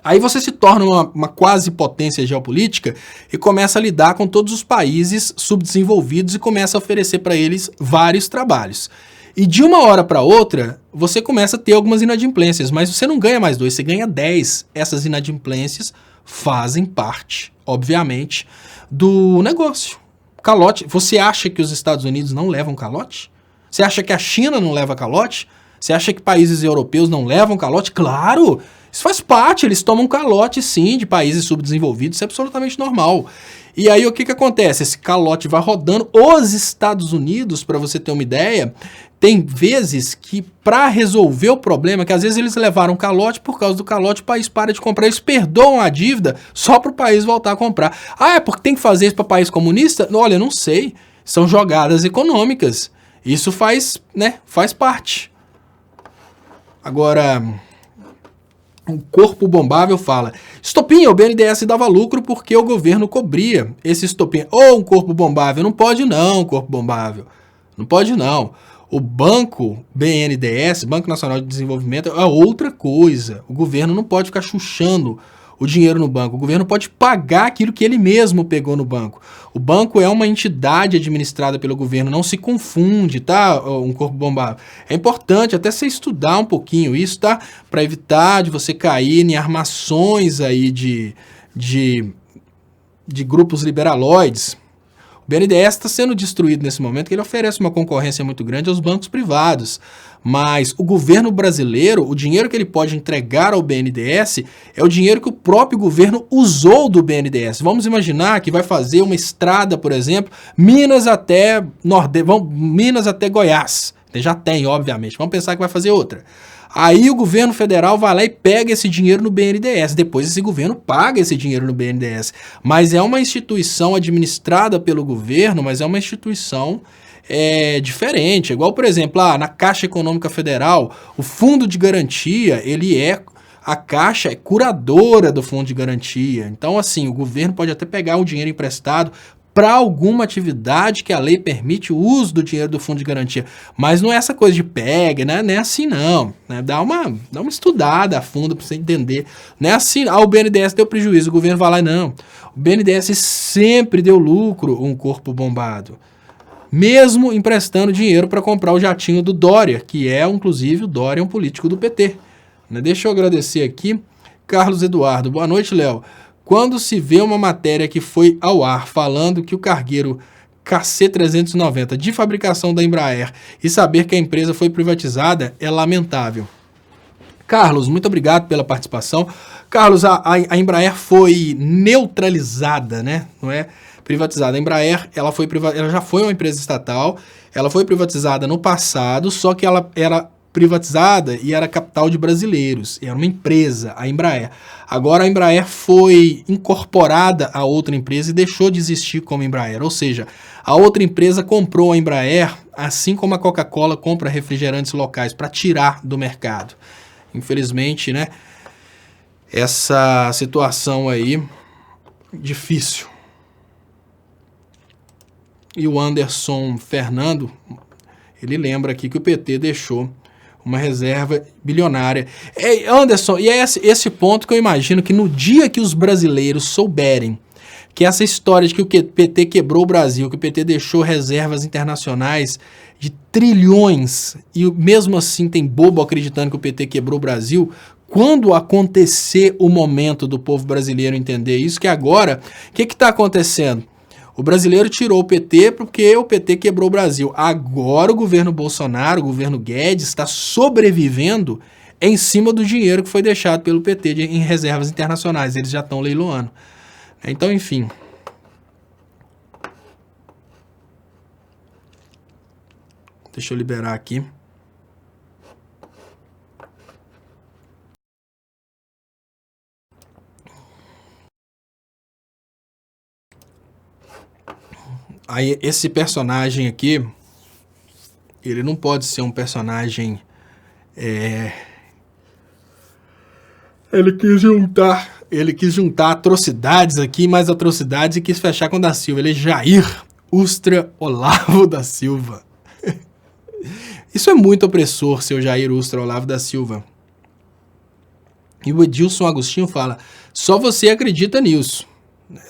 Aí você se torna uma quase potência geopolítica e começa a lidar com todos os países subdesenvolvidos e começa a oferecer para eles vários trabalhos. E de uma hora para outra, você começa a ter algumas inadimplências, mas você não ganha mais 2, você ganha 10. Essas inadimplências fazem parte, obviamente, do negócio. Calote. Você acha que os Estados Unidos não levam calote? Você acha que a China não leva calote? Você acha que países europeus não levam calote? Claro! Isso faz parte, eles tomam calote sim de países subdesenvolvidos, isso é absolutamente normal. E aí o que acontece? Esse calote vai rodando. Os Estados Unidos, para você ter uma ideia, tem vezes que para resolver o problema, que às vezes eles levaram calote, por causa do calote o país para de comprar, eles perdoam a dívida só para o país voltar a comprar. Ah, é porque tem que fazer isso para país comunista? Olha, não sei. São jogadas econômicas. Isso faz, né, faz parte. Agora, o corpo bombável fala, estopim, o BNDES dava lucro porque o governo cobria esse estopim. Ou um corpo bombável, não pode não, corpo bombável. Não pode não. O banco BNDES, Banco Nacional de Desenvolvimento, é outra coisa. O governo não pode ficar chuchando o dinheiro no banco. O governo pode pagar aquilo que ele mesmo pegou no banco. O banco é uma entidade administrada pelo governo, não se confunde, tá? Um corpo bombável. É importante até você estudar um pouquinho isso, tá? Para evitar de você cair em armações aí de grupos liberaloides. O BNDES está sendo destruído nesse momento, que ele oferece uma concorrência muito grande aos bancos privados. Mas o governo brasileiro, o dinheiro que ele pode entregar ao BNDES é o dinheiro que o próprio governo usou do BNDES. Vamos imaginar que vai fazer uma estrada, por exemplo, Minas até Goiás. Já tem, obviamente. Vamos pensar que vai fazer outra. Aí o governo federal vai lá e pega esse dinheiro no BNDES. Depois esse governo paga esse dinheiro no BNDES. Mas é uma instituição administrada pelo governo, mas é uma instituição diferente. Igual, por exemplo, na Caixa Econômica Federal, o Fundo de Garantia, a Caixa é curadora do Fundo de Garantia. Então, assim, o governo pode até pegar o dinheiro emprestado para alguma atividade que a lei permite o uso do dinheiro do Fundo de Garantia. Mas não é essa coisa de pega, né? Não é assim não. Né? Dá uma estudada a fundo para você entender. Não é assim, o BNDES deu prejuízo, o governo vai lá, não. O BNDES sempre deu lucro, um corpo bombado. Mesmo emprestando dinheiro para comprar o jatinho do Dória, que inclusive, o Dória é um político do PT. Né? Deixa eu agradecer aqui. Carlos Eduardo, boa noite, Léo. Quando se vê uma matéria que foi ao ar falando que o cargueiro KC-390 de fabricação da Embraer e saber que a empresa foi privatizada é lamentável. Carlos, muito obrigado pela participação. Carlos, a Embraer foi neutralizada, né? Não é privatizada. A Embraer, ela já foi uma empresa estatal, ela foi privatizada no passado, só que ela era privatizada e era capital de brasileiros. Era uma empresa, a Embraer. Agora a Embraer foi incorporada a outra empresa e deixou de existir como Embraer. Ou seja, a outra empresa comprou a Embraer, assim como a Coca-Cola compra refrigerantes locais para tirar do mercado. Infelizmente, né? Essa situação aí, difícil. E o Anderson Fernando, ele lembra aqui que o PT deixou uma reserva bilionária. Anderson, e é esse ponto que eu imagino que no dia que os brasileiros souberem que essa história de que o PT quebrou o Brasil, que o PT deixou reservas internacionais de trilhões, e mesmo assim tem bobo acreditando que o PT quebrou o Brasil, quando acontecer o momento do povo brasileiro entender isso, que agora, o que está acontecendo? O brasileiro tirou o PT porque o PT quebrou o Brasil. Agora o governo Bolsonaro, o governo Guedes, está sobrevivendo em cima do dinheiro que foi deixado pelo PT em reservas internacionais. Eles já estão leiloando. Então, enfim. Deixa eu liberar aqui. Aí, esse personagem aqui, ele não pode ser um personagem... Ele quis juntar atrocidades aqui, mais atrocidades, e quis fechar com o da Silva. Ele é Jair Ustra Olavo da Silva. Isso é muito opressor, seu Jair Ustra Olavo da Silva. E o Edilson Agostinho fala, só você acredita nisso.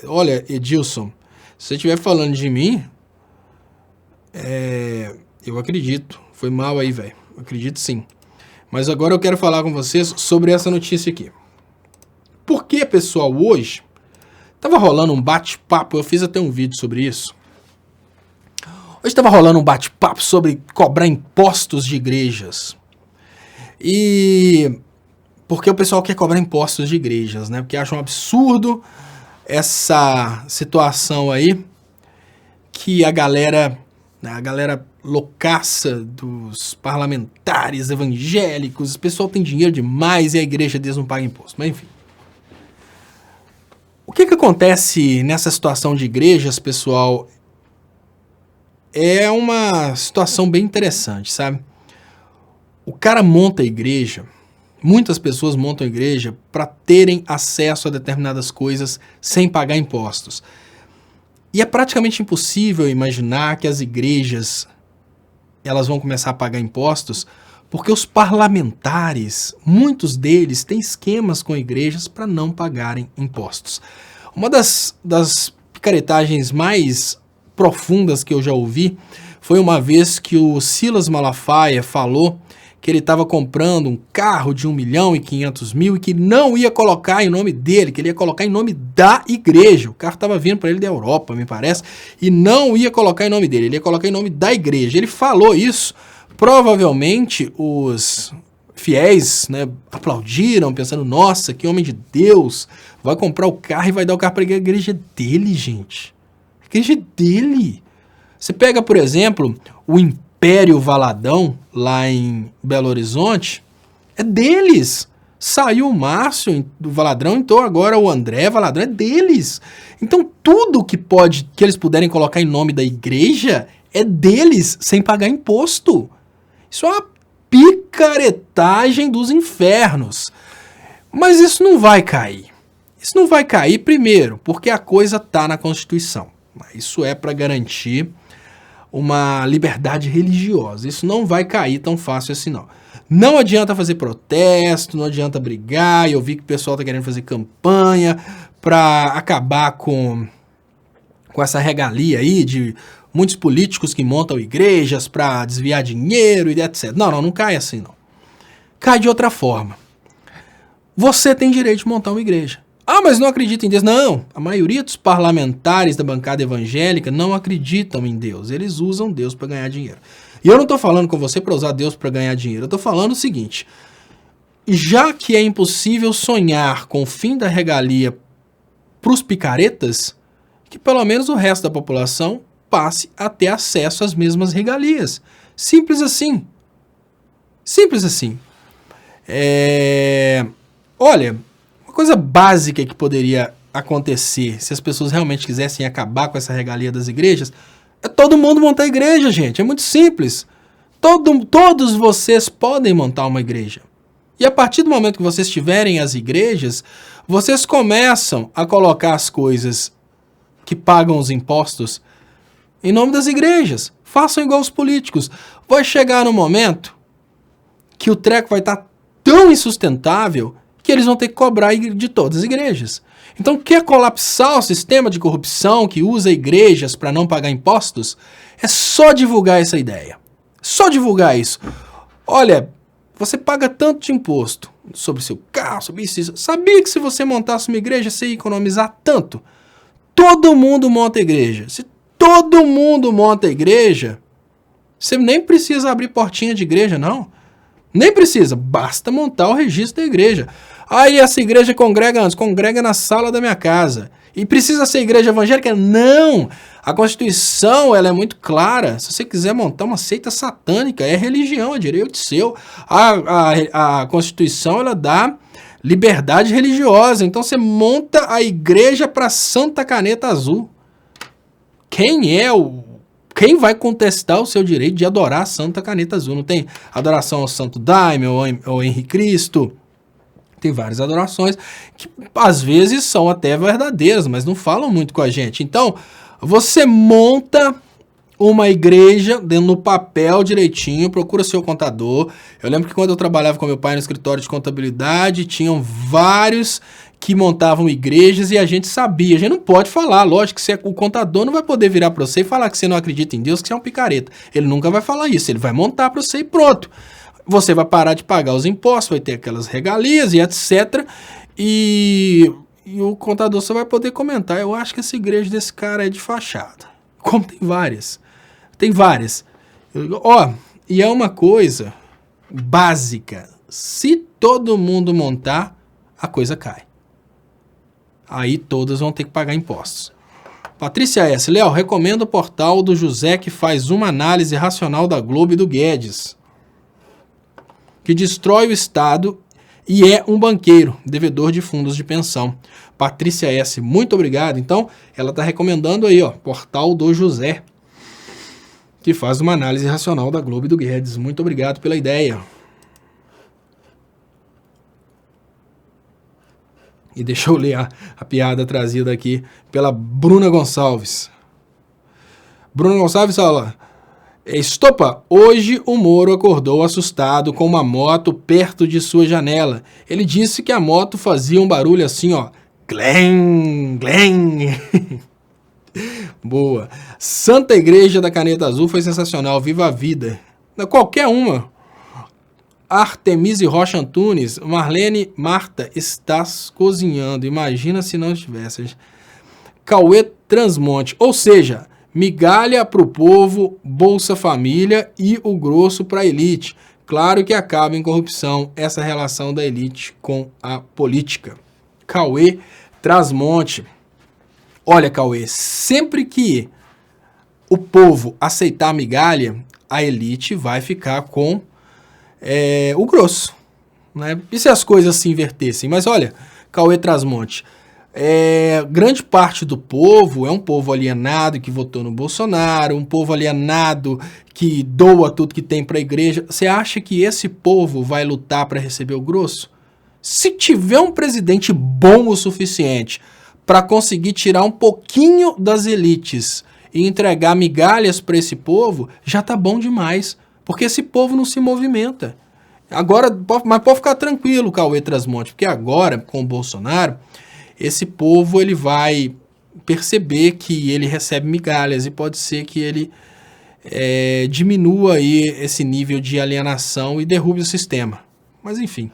Olha, Edilson, se você estiver falando de mim, eu acredito. Foi mal aí, velho. Acredito sim. Mas agora eu quero falar com vocês sobre essa notícia aqui. Porque, pessoal, hoje tava rolando um bate-papo, eu fiz até um vídeo sobre isso. Hoje estava rolando um bate-papo sobre cobrar impostos de igrejas. E porque o pessoal quer cobrar impostos de igrejas, né? Porque acham um absurdo essa situação aí que a galera loucaça dos parlamentares evangélicos, o pessoal tem dinheiro demais e a igreja deles não paga imposto. Mas enfim. O que acontece nessa situação de igrejas, pessoal, é uma situação bem interessante, sabe? O cara monta a igreja, muitas pessoas montam a igreja para terem acesso a determinadas coisas sem pagar impostos. E é praticamente impossível imaginar que as igrejas elas vão começar a pagar impostos porque os parlamentares, muitos deles, têm esquemas com igrejas para não pagarem impostos. Uma das picaretagens mais profundas que eu já ouvi foi uma vez que o Silas Malafaia falou que ele estava comprando um carro de 1.500.000 e que não ia colocar em nome dele, que ele ia colocar em nome da igreja. O carro estava vindo para ele da Europa, me parece, e não ia colocar em nome dele, ele ia colocar em nome da igreja. Ele falou isso, provavelmente os fiéis, né, aplaudiram, pensando, nossa, que homem de Deus, vai comprar o carro e vai dar o carro para a igreja dele, gente. A igreja dele. Você pega, por exemplo, o Império Valadão, lá em Belo Horizonte, é deles. Saiu o Márcio do Valadão, então agora o André Valadão é deles. Então tudo que eles puderem colocar em nome da igreja é deles, sem pagar imposto. Isso é uma picaretagem dos infernos. Mas isso não vai cair. Isso não vai cair, primeiro, porque a coisa está na Constituição. Isso é para garantir uma liberdade religiosa. Isso não vai cair tão fácil assim, não. Não adianta fazer protesto, não adianta brigar. Eu vi que o pessoal está querendo fazer campanha para acabar com essa regalia aí de muitos políticos que montam igrejas para desviar dinheiro e etc. Não cai assim, não. Cai de outra forma. Você tem direito de montar uma igreja. Ah, mas não acredita em Deus. Não, a maioria dos parlamentares da bancada evangélica não acreditam em Deus. Eles usam Deus para ganhar dinheiro. E eu não estou falando com você para usar Deus para ganhar dinheiro. Eu estou falando o seguinte, já que é impossível sonhar com o fim da regalia para os picaretas, que pelo menos o resto da população passe a ter acesso às mesmas regalias. Simples assim. Simples assim. Olha, uma coisa básica que poderia acontecer se as pessoas realmente quisessem acabar com essa regalia das igrejas é todo mundo montar igreja, gente. É muito simples. Todos vocês podem montar uma igreja. E a partir do momento que vocês tiverem as igrejas, vocês começam a colocar as coisas que pagam os impostos em nome das igrejas. Façam igual os políticos. Vai chegar no momento que o treco vai estar tão insustentável que eles vão ter que cobrar de todas as igrejas. Então, quer colapsar o sistema de corrupção que usa igrejas para não pagar impostos? É só divulgar essa ideia. Só divulgar isso. Olha, você paga tanto de imposto sobre seu carro, sobre isso. Sabia que se você montasse uma igreja, você ia economizar tanto? Todo mundo monta igreja. Se todo mundo monta igreja, você nem precisa abrir portinha de igreja, não. Nem precisa, basta montar o registro da igreja. Aí essa igreja congrega antes, congrega na sala da minha casa. E precisa ser igreja evangélica? Não! A Constituição ela é muito clara. Se você quiser montar uma seita satânica, é religião, é direito seu. A Constituição ela dá liberdade religiosa. Então você monta a igreja para Santa Caneta Azul. Quem vai contestar o seu direito de adorar a Santa Caneta Azul? Não tem adoração ao Santo Daime ou Henrique Cristo? Tem várias adorações que às vezes são até verdadeiras, mas não falam muito com a gente. Então, você monta uma igreja dentro do papel direitinho, procura seu contador. Eu lembro que quando eu trabalhava com meu pai no escritório de contabilidade, tinham vários que montavam igrejas e a gente sabia. A gente não pode falar, lógico que o contador não vai poder virar para você e falar que você não acredita em Deus, que você é um picareta. Ele nunca vai falar isso, ele vai montar para você e pronto. Você vai parar de pagar os impostos, vai ter aquelas regalias e etc. E o contador só vai poder comentar, eu acho que essa igreja desse cara é de fachada. Como tem várias. Tem várias. Ó, e é uma coisa básica. Se todo mundo montar, a coisa cai. Aí todas vão ter que pagar impostos. Patrícia S. Léo, recomendo o portal do José que faz uma análise racional da Globo e do Guedes, que destrói o Estado e é um banqueiro, devedor de fundos de pensão. Patrícia S., muito obrigado. Então, ela está recomendando aí, ó, portal do José, que faz uma análise racional da Globo e do Guedes. Muito obrigado pela ideia. E deixa eu ler a piada trazida aqui pela Bruna Gonçalves. Bruna Gonçalves fala: estopa, hoje o Moro acordou assustado com uma moto perto de sua janela. Ele disse que a moto fazia um barulho assim, ó. Glem, glem. Boa. Santa Igreja da Caneta Azul foi sensacional. Viva a vida. Qualquer uma. Artemise Rocha Antunes, Marlene Marta, estás cozinhando. Imagina se não estivesse. Cauê Transmonte, ou seja, migalha para o povo, Bolsa Família e o grosso para a elite. Claro que acaba em corrupção essa relação da elite com a política. Cauê Transmonte. Olha, Cauê, sempre que o povo aceitar a migalha, a elite vai ficar com o grosso, né? E se as coisas se invertessem? Mas olha, Cauê Trasmonte, grande parte do povo é um povo alienado que votou no Bolsonaro, um povo alienado que doa tudo que tem para a igreja. Você acha que esse povo vai lutar para receber o grosso? Se tiver um presidente bom o suficiente para conseguir tirar um pouquinho das elites e entregar migalhas para esse povo, já tá bom demais. Porque esse povo não se movimenta. Agora, mas pode ficar tranquilo, Cauê Trasmonte, porque agora, com o Bolsonaro, esse povo ele vai perceber que ele recebe migalhas e pode ser que ele diminua aí esse nível de alienação e derrube o sistema. Mas, enfim,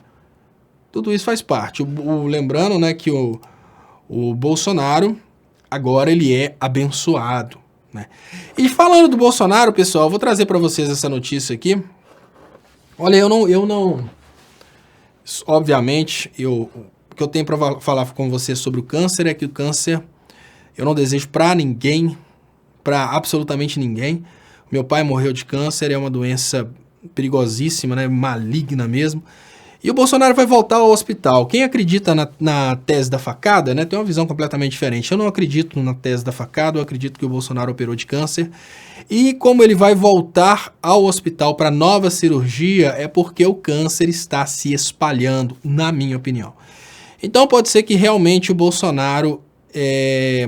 tudo isso faz parte. Lembrando, né, que o Bolsonaro, agora ele é abençoado. Né? E falando do Bolsonaro, pessoal, eu vou trazer para vocês essa notícia aqui. Olha, eu não obviamente, o que eu tenho para falar com você sobre o câncer é que o câncer eu não desejo para ninguém, para absolutamente ninguém. Meu pai morreu de câncer, é uma doença perigosíssima, né? Maligna mesmo. E o Bolsonaro vai voltar ao hospital. Quem acredita na tese da facada, né, tem uma visão completamente diferente. Eu não acredito na tese da facada, eu acredito que o Bolsonaro operou de câncer. E como ele vai voltar ao hospital para nova cirurgia, é porque o câncer está se espalhando, na minha opinião. Então pode ser que realmente o Bolsonaro,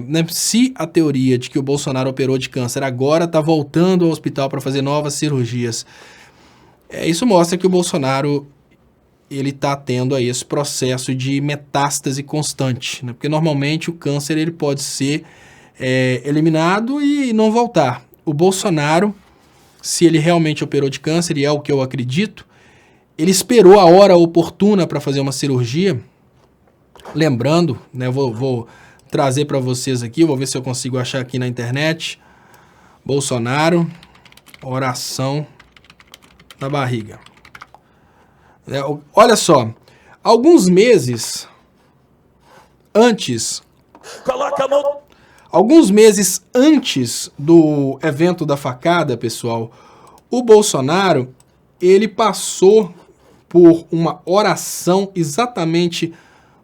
né, se a teoria de que o Bolsonaro operou de câncer agora está voltando ao hospital para fazer novas cirurgias, isso mostra que o Bolsonaro ele está tendo aí esse processo de metástase constante, né? Porque normalmente o câncer ele pode ser eliminado e não voltar. O Bolsonaro, se ele realmente operou de câncer, e é o que eu acredito, ele esperou a hora oportuna para fazer uma cirurgia. Lembrando, né, vou trazer para vocês aqui, vou ver se eu consigo achar aqui na internet. Bolsonaro, oração na barriga. Olha só, alguns meses antes do evento da facada, pessoal, o Bolsonaro, ele passou por uma oração exatamente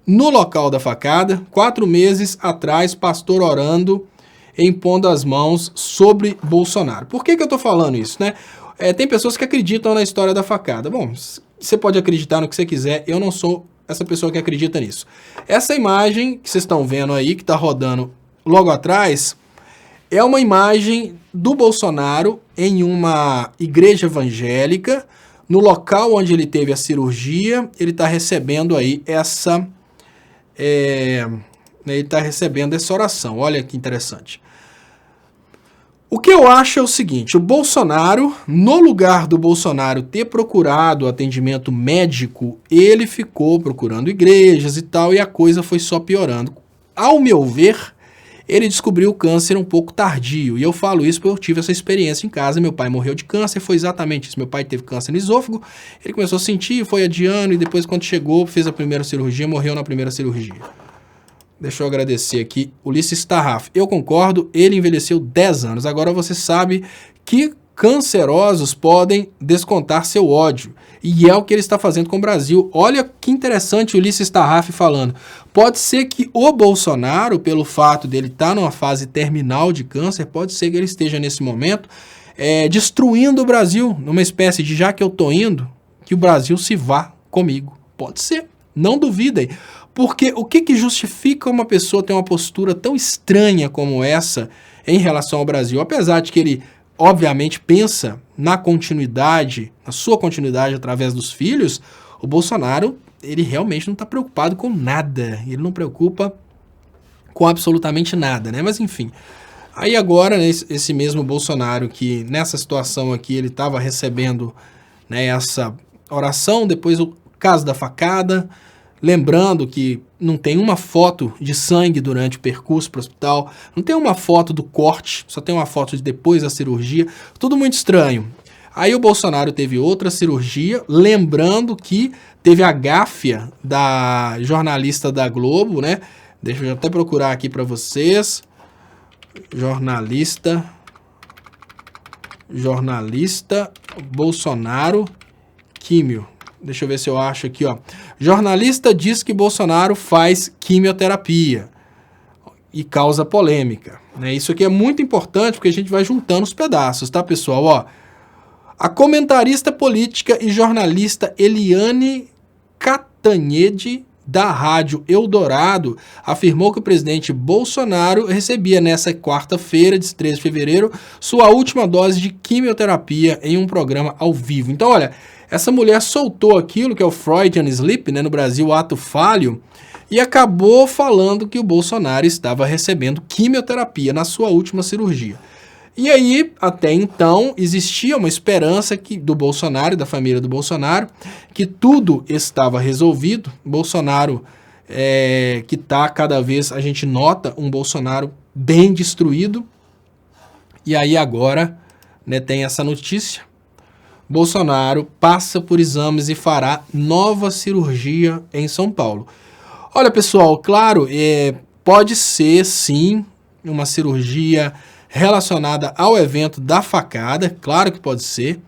no local da facada, 4 meses atrás, pastor orando, impondo as mãos sobre Bolsonaro. Por que eu tô falando isso, né? Tem pessoas que acreditam na história da facada. Bom, você pode acreditar no que você quiser, eu não sou essa pessoa que acredita nisso. Essa imagem que vocês estão vendo aí, que está rodando logo atrás, é uma imagem do Bolsonaro em uma igreja evangélica, no local onde ele teve a cirurgia, ele está recebendo aí ele está recebendo essa oração. Olha que interessante. O que eu acho é o seguinte, o Bolsonaro, no lugar do Bolsonaro ter procurado atendimento médico, ele ficou procurando igrejas e tal, e a coisa foi só piorando. Ao meu ver, ele descobriu o câncer um pouco tardio. E eu falo isso porque eu tive essa experiência em casa. Meu pai morreu de câncer, foi exatamente isso. Meu pai teve câncer no esôfago, ele começou a sentir, foi adiando, e depois, quando chegou, fez a primeira cirurgia, morreu na primeira cirurgia. Deixa eu agradecer aqui, Ulisses Tarraf. Eu concordo, ele envelheceu 10 anos. Agora você sabe que cancerosos podem descontar seu ódio. E é o que ele está fazendo com o Brasil. Olha que interessante o Ulisses Tarraf falando. Pode ser que o Bolsonaro, pelo fato dele estar numa fase terminal de câncer, pode ser que ele esteja nesse momento destruindo o Brasil, numa espécie de já que eu estou indo, que o Brasil se vá comigo. Pode ser, não duvidem. Porque o que justifica uma pessoa ter uma postura tão estranha como essa em relação ao Brasil? Apesar de que ele obviamente pensa na continuidade, na sua continuidade através dos filhos, o Bolsonaro, ele realmente não está preocupado com nada, ele não preocupa com absolutamente nada, né? Mas enfim, aí agora, né, esse mesmo Bolsonaro que nessa situação aqui ele estava recebendo, né, essa oração, depois o caso da facada, lembrando que não tem uma foto de sangue durante o percurso para o hospital, não tem uma foto do corte, só tem uma foto de depois da cirurgia, tudo muito estranho. Aí o Bolsonaro teve outra cirurgia, lembrando que teve a gáfia da jornalista da Globo, né? Deixa eu até procurar aqui para vocês. Jornalista Bolsonaro químio. Deixa eu ver se eu acho aqui, ó. Jornalista diz que Bolsonaro faz quimioterapia e causa polêmica, né? Isso aqui é muito importante porque a gente vai juntando os pedaços, tá, pessoal? Ó, a comentarista política e jornalista Eliane Catanhede, da Rádio Eldorado, afirmou que o presidente Bolsonaro recebia nessa quarta-feira, de 13 de fevereiro, sua última dose de quimioterapia em um programa ao vivo. Então, olha, essa mulher soltou aquilo que é o Freudian Slip, né, no Brasil, o ato falho, e acabou falando que o Bolsonaro estava recebendo quimioterapia na sua última cirurgia. E aí, até então, existia uma esperança do Bolsonaro e da família do Bolsonaro, que tudo estava resolvido. Bolsonaro, que está cada vez, a gente nota um Bolsonaro bem destruído. E aí agora, né, tem essa notícia. Bolsonaro passa por exames e fará nova cirurgia em São Paulo. Olha, pessoal, claro, pode ser, sim, uma cirurgia relacionada ao evento da facada, claro que pode ser,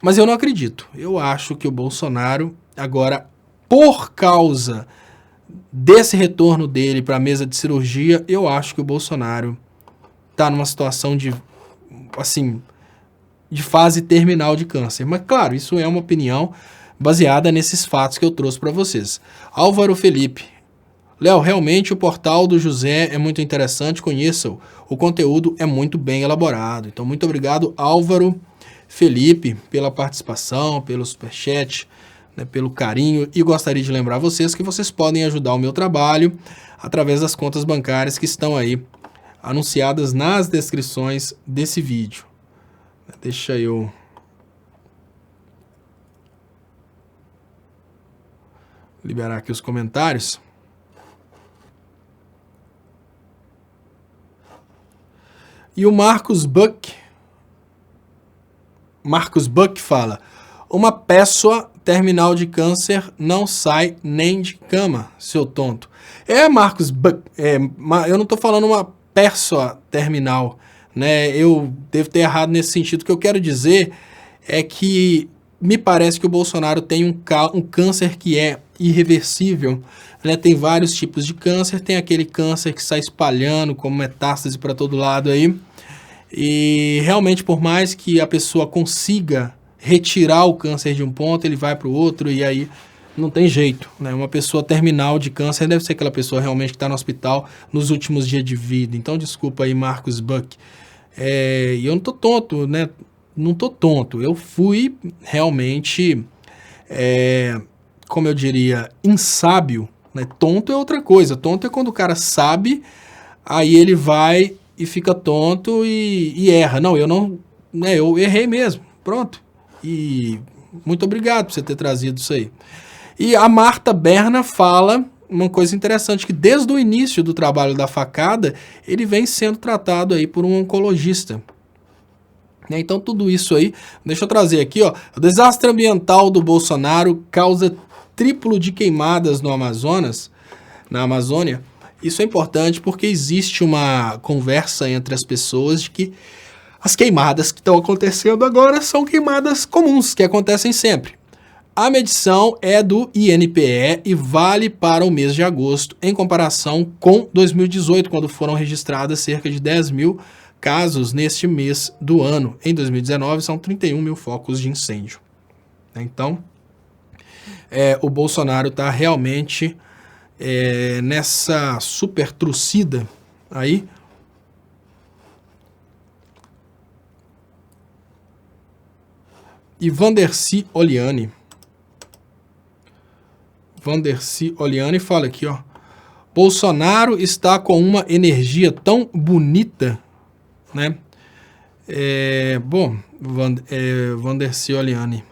mas eu não acredito. Eu acho que o Bolsonaro, agora, por causa desse retorno dele para a mesa de cirurgia, eu acho que o Bolsonaro está numa situação de, assim, de fase terminal de câncer. Mas, claro, isso é uma opinião baseada nesses fatos que eu trouxe para vocês. Álvaro Felipe. Léo, realmente o portal do José é muito interessante, conheça-o. O conteúdo é muito bem elaborado. Então, muito obrigado, Álvaro Felipe, pela participação, pelo superchat, né, pelo carinho. E gostaria de lembrar vocês que vocês podem ajudar o meu trabalho através das contas bancárias que estão aí anunciadas nas descrições desse vídeo. Deixa eu liberar aqui os comentários. E o Marcos Buck fala: uma pessoa terminal de câncer não sai nem de cama, seu tonto. Marcos Buck, eu não estou falando uma pessoa terminal, né? Eu devo ter errado nesse sentido. O que eu quero dizer é que me parece que o Bolsonaro tem um câncer que é irreversível, né? Tem vários tipos de câncer, tem aquele câncer que sai espalhando como metástase para todo lado aí, e realmente por mais que a pessoa consiga retirar o câncer de um ponto, ele vai para o outro e aí não tem jeito, né? Uma pessoa terminal de câncer deve ser aquela pessoa realmente que está no hospital nos últimos dias de vida. Então desculpa aí, Marcos Buck. E eu não tô tonto, né? Não tô tonto, eu fui realmente, como eu diria, insábio, né? Tonto é outra coisa, tonto é quando o cara sabe, aí ele vai e fica tonto e erra. Não, eu não, né? Eu errei mesmo, pronto. E muito obrigado por você ter trazido isso aí. E a Marta Berna fala, uma coisa interessante, que desde o início do trabalho da facada, ele vem sendo tratado aí por um oncologista. Então tudo isso aí, deixa eu trazer aqui, ó, o desastre ambiental do Bolsonaro causa triplo de queimadas no Amazonas, na Amazônia. Isso é importante porque existe uma conversa entre as pessoas de que as queimadas que estão acontecendo agora são queimadas comuns, que acontecem sempre. A medição é do INPE e vale para o mês de agosto, em comparação com 2018, quando foram registradas cerca de 10 mil casos neste mês do ano. Em 2019, são 31 mil focos de incêndio. Então, o Bolsonaro está realmente nessa super trucida aí. E Vandercy Oliani fala aqui, ó. Bolsonaro está com uma energia tão bonita, né? Vandercy Oliani.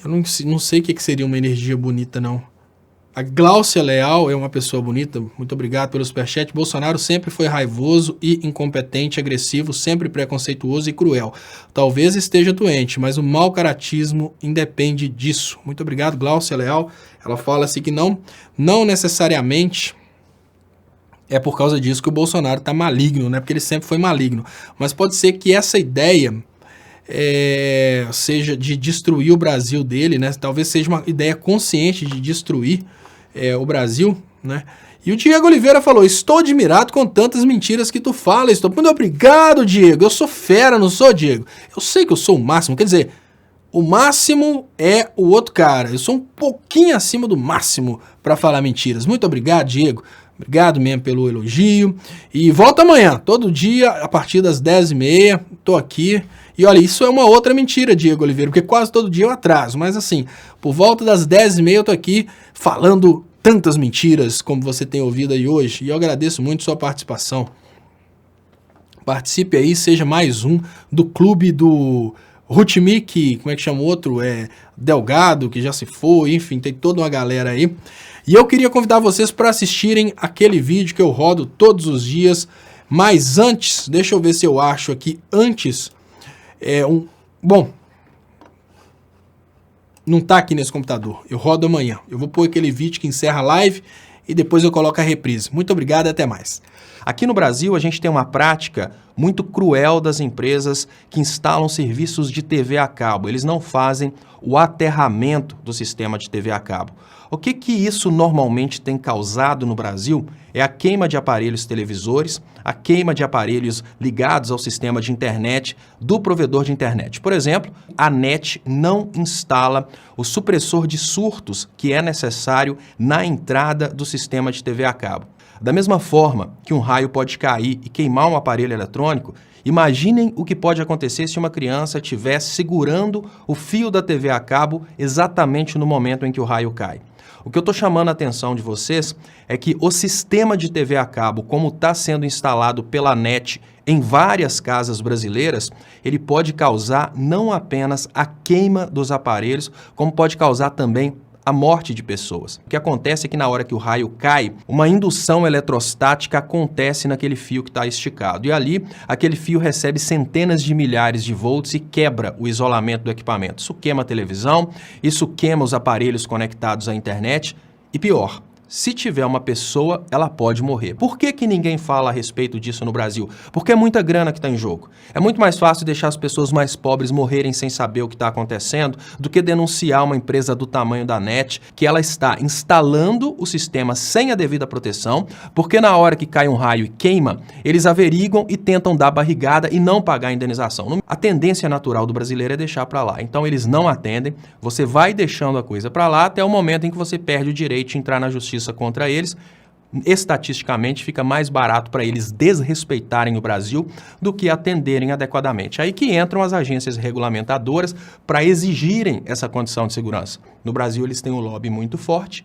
Eu não sei o que seria uma energia bonita, não. A Gláucia Leal é uma pessoa bonita. Muito obrigado pelo superchat. Bolsonaro sempre foi raivoso e incompetente, agressivo, sempre preconceituoso e cruel. Talvez esteja doente, mas o mau caratismo independe disso. Muito obrigado, Gláucia Leal. Ela fala assim que não necessariamente é por causa disso que o Bolsonaro está maligno, né? Porque ele sempre foi maligno. Mas pode ser que essa ideia seja de destruir o Brasil dele, né? Talvez seja uma ideia consciente de destruir o Brasil, né? E o Diego Oliveira falou, estou admirado com tantas mentiras que tu falas. Muito obrigado, Diego. Eu sou fera, não sou, Diego? Eu sei que eu sou o máximo. Quer dizer, o máximo é o outro cara. Eu sou um pouquinho acima do máximo para falar mentiras. Muito obrigado, Diego. Obrigado mesmo pelo elogio. E volta amanhã, todo dia, a partir das 10h30. Tô aqui. E olha, isso é uma outra mentira, Diego Oliveira, porque quase todo dia eu atraso. Mas assim, por volta das 10h30 eu tô aqui falando tantas mentiras como você tem ouvido aí hoje. E eu agradeço muito sua participação. Participe aí, seja mais um do clube do Rutmik, como é que chama o outro? Delgado, que já se foi, enfim, tem toda uma galera aí. E eu queria convidar vocês para assistirem aquele vídeo que eu rodo todos os dias. Mas antes, deixa eu ver se eu acho aqui antes. Bom, não tá aqui nesse computador. Eu rodo amanhã. Eu vou pôr aquele vídeo que encerra a live e depois eu coloco a reprise. Muito obrigado e até mais. Aqui no Brasil, a gente tem uma prática muito cruel das empresas que instalam serviços de TV a cabo. Eles não fazem o aterramento do sistema de TV a cabo. O que isso normalmente tem causado no Brasil é a queima de aparelhos televisores, a queima de aparelhos ligados ao sistema de internet do provedor de internet. Por exemplo, a NET não instala o supressor de surtos que é necessário na entrada do sistema de TV a cabo. Da mesma forma que um raio pode cair e queimar um aparelho eletrônico, imaginem o que pode acontecer se uma criança estiver segurando o fio da TV a cabo exatamente no momento em que o raio cai. O que eu estou chamando a atenção de vocês é que o sistema de TV a cabo, como está sendo instalado pela NET em várias casas brasileiras, ele pode causar não apenas a queima dos aparelhos, como pode causar também a morte de pessoas. O que acontece é que na hora que o raio cai, uma indução eletrostática acontece naquele fio que está esticado. E ali, aquele fio recebe centenas de milhares de volts e quebra o isolamento do equipamento. Isso queima a televisão, isso queima os aparelhos conectados à internet e pior, se tiver uma pessoa, ela pode morrer. Por que ninguém fala a respeito disso no Brasil? Porque é muita grana que está em jogo. É muito mais fácil deixar as pessoas mais pobres morrerem sem saber o que está acontecendo do que denunciar uma empresa do tamanho da NET que ela está instalando o sistema sem a devida proteção, porque na hora que cai um raio e queima, eles averiguam e tentam dar barrigada e não pagar a indenização. A tendência natural do brasileiro é deixar para lá. Então eles não atendem, você vai deixando a coisa para lá até o momento em que você perde o direito de entrar na justiça contra eles. Estatisticamente fica mais barato para eles desrespeitarem o Brasil do que atenderem adequadamente. Aí que entram as agências regulamentadoras para exigirem essa condição de segurança. No Brasil eles têm um lobby muito forte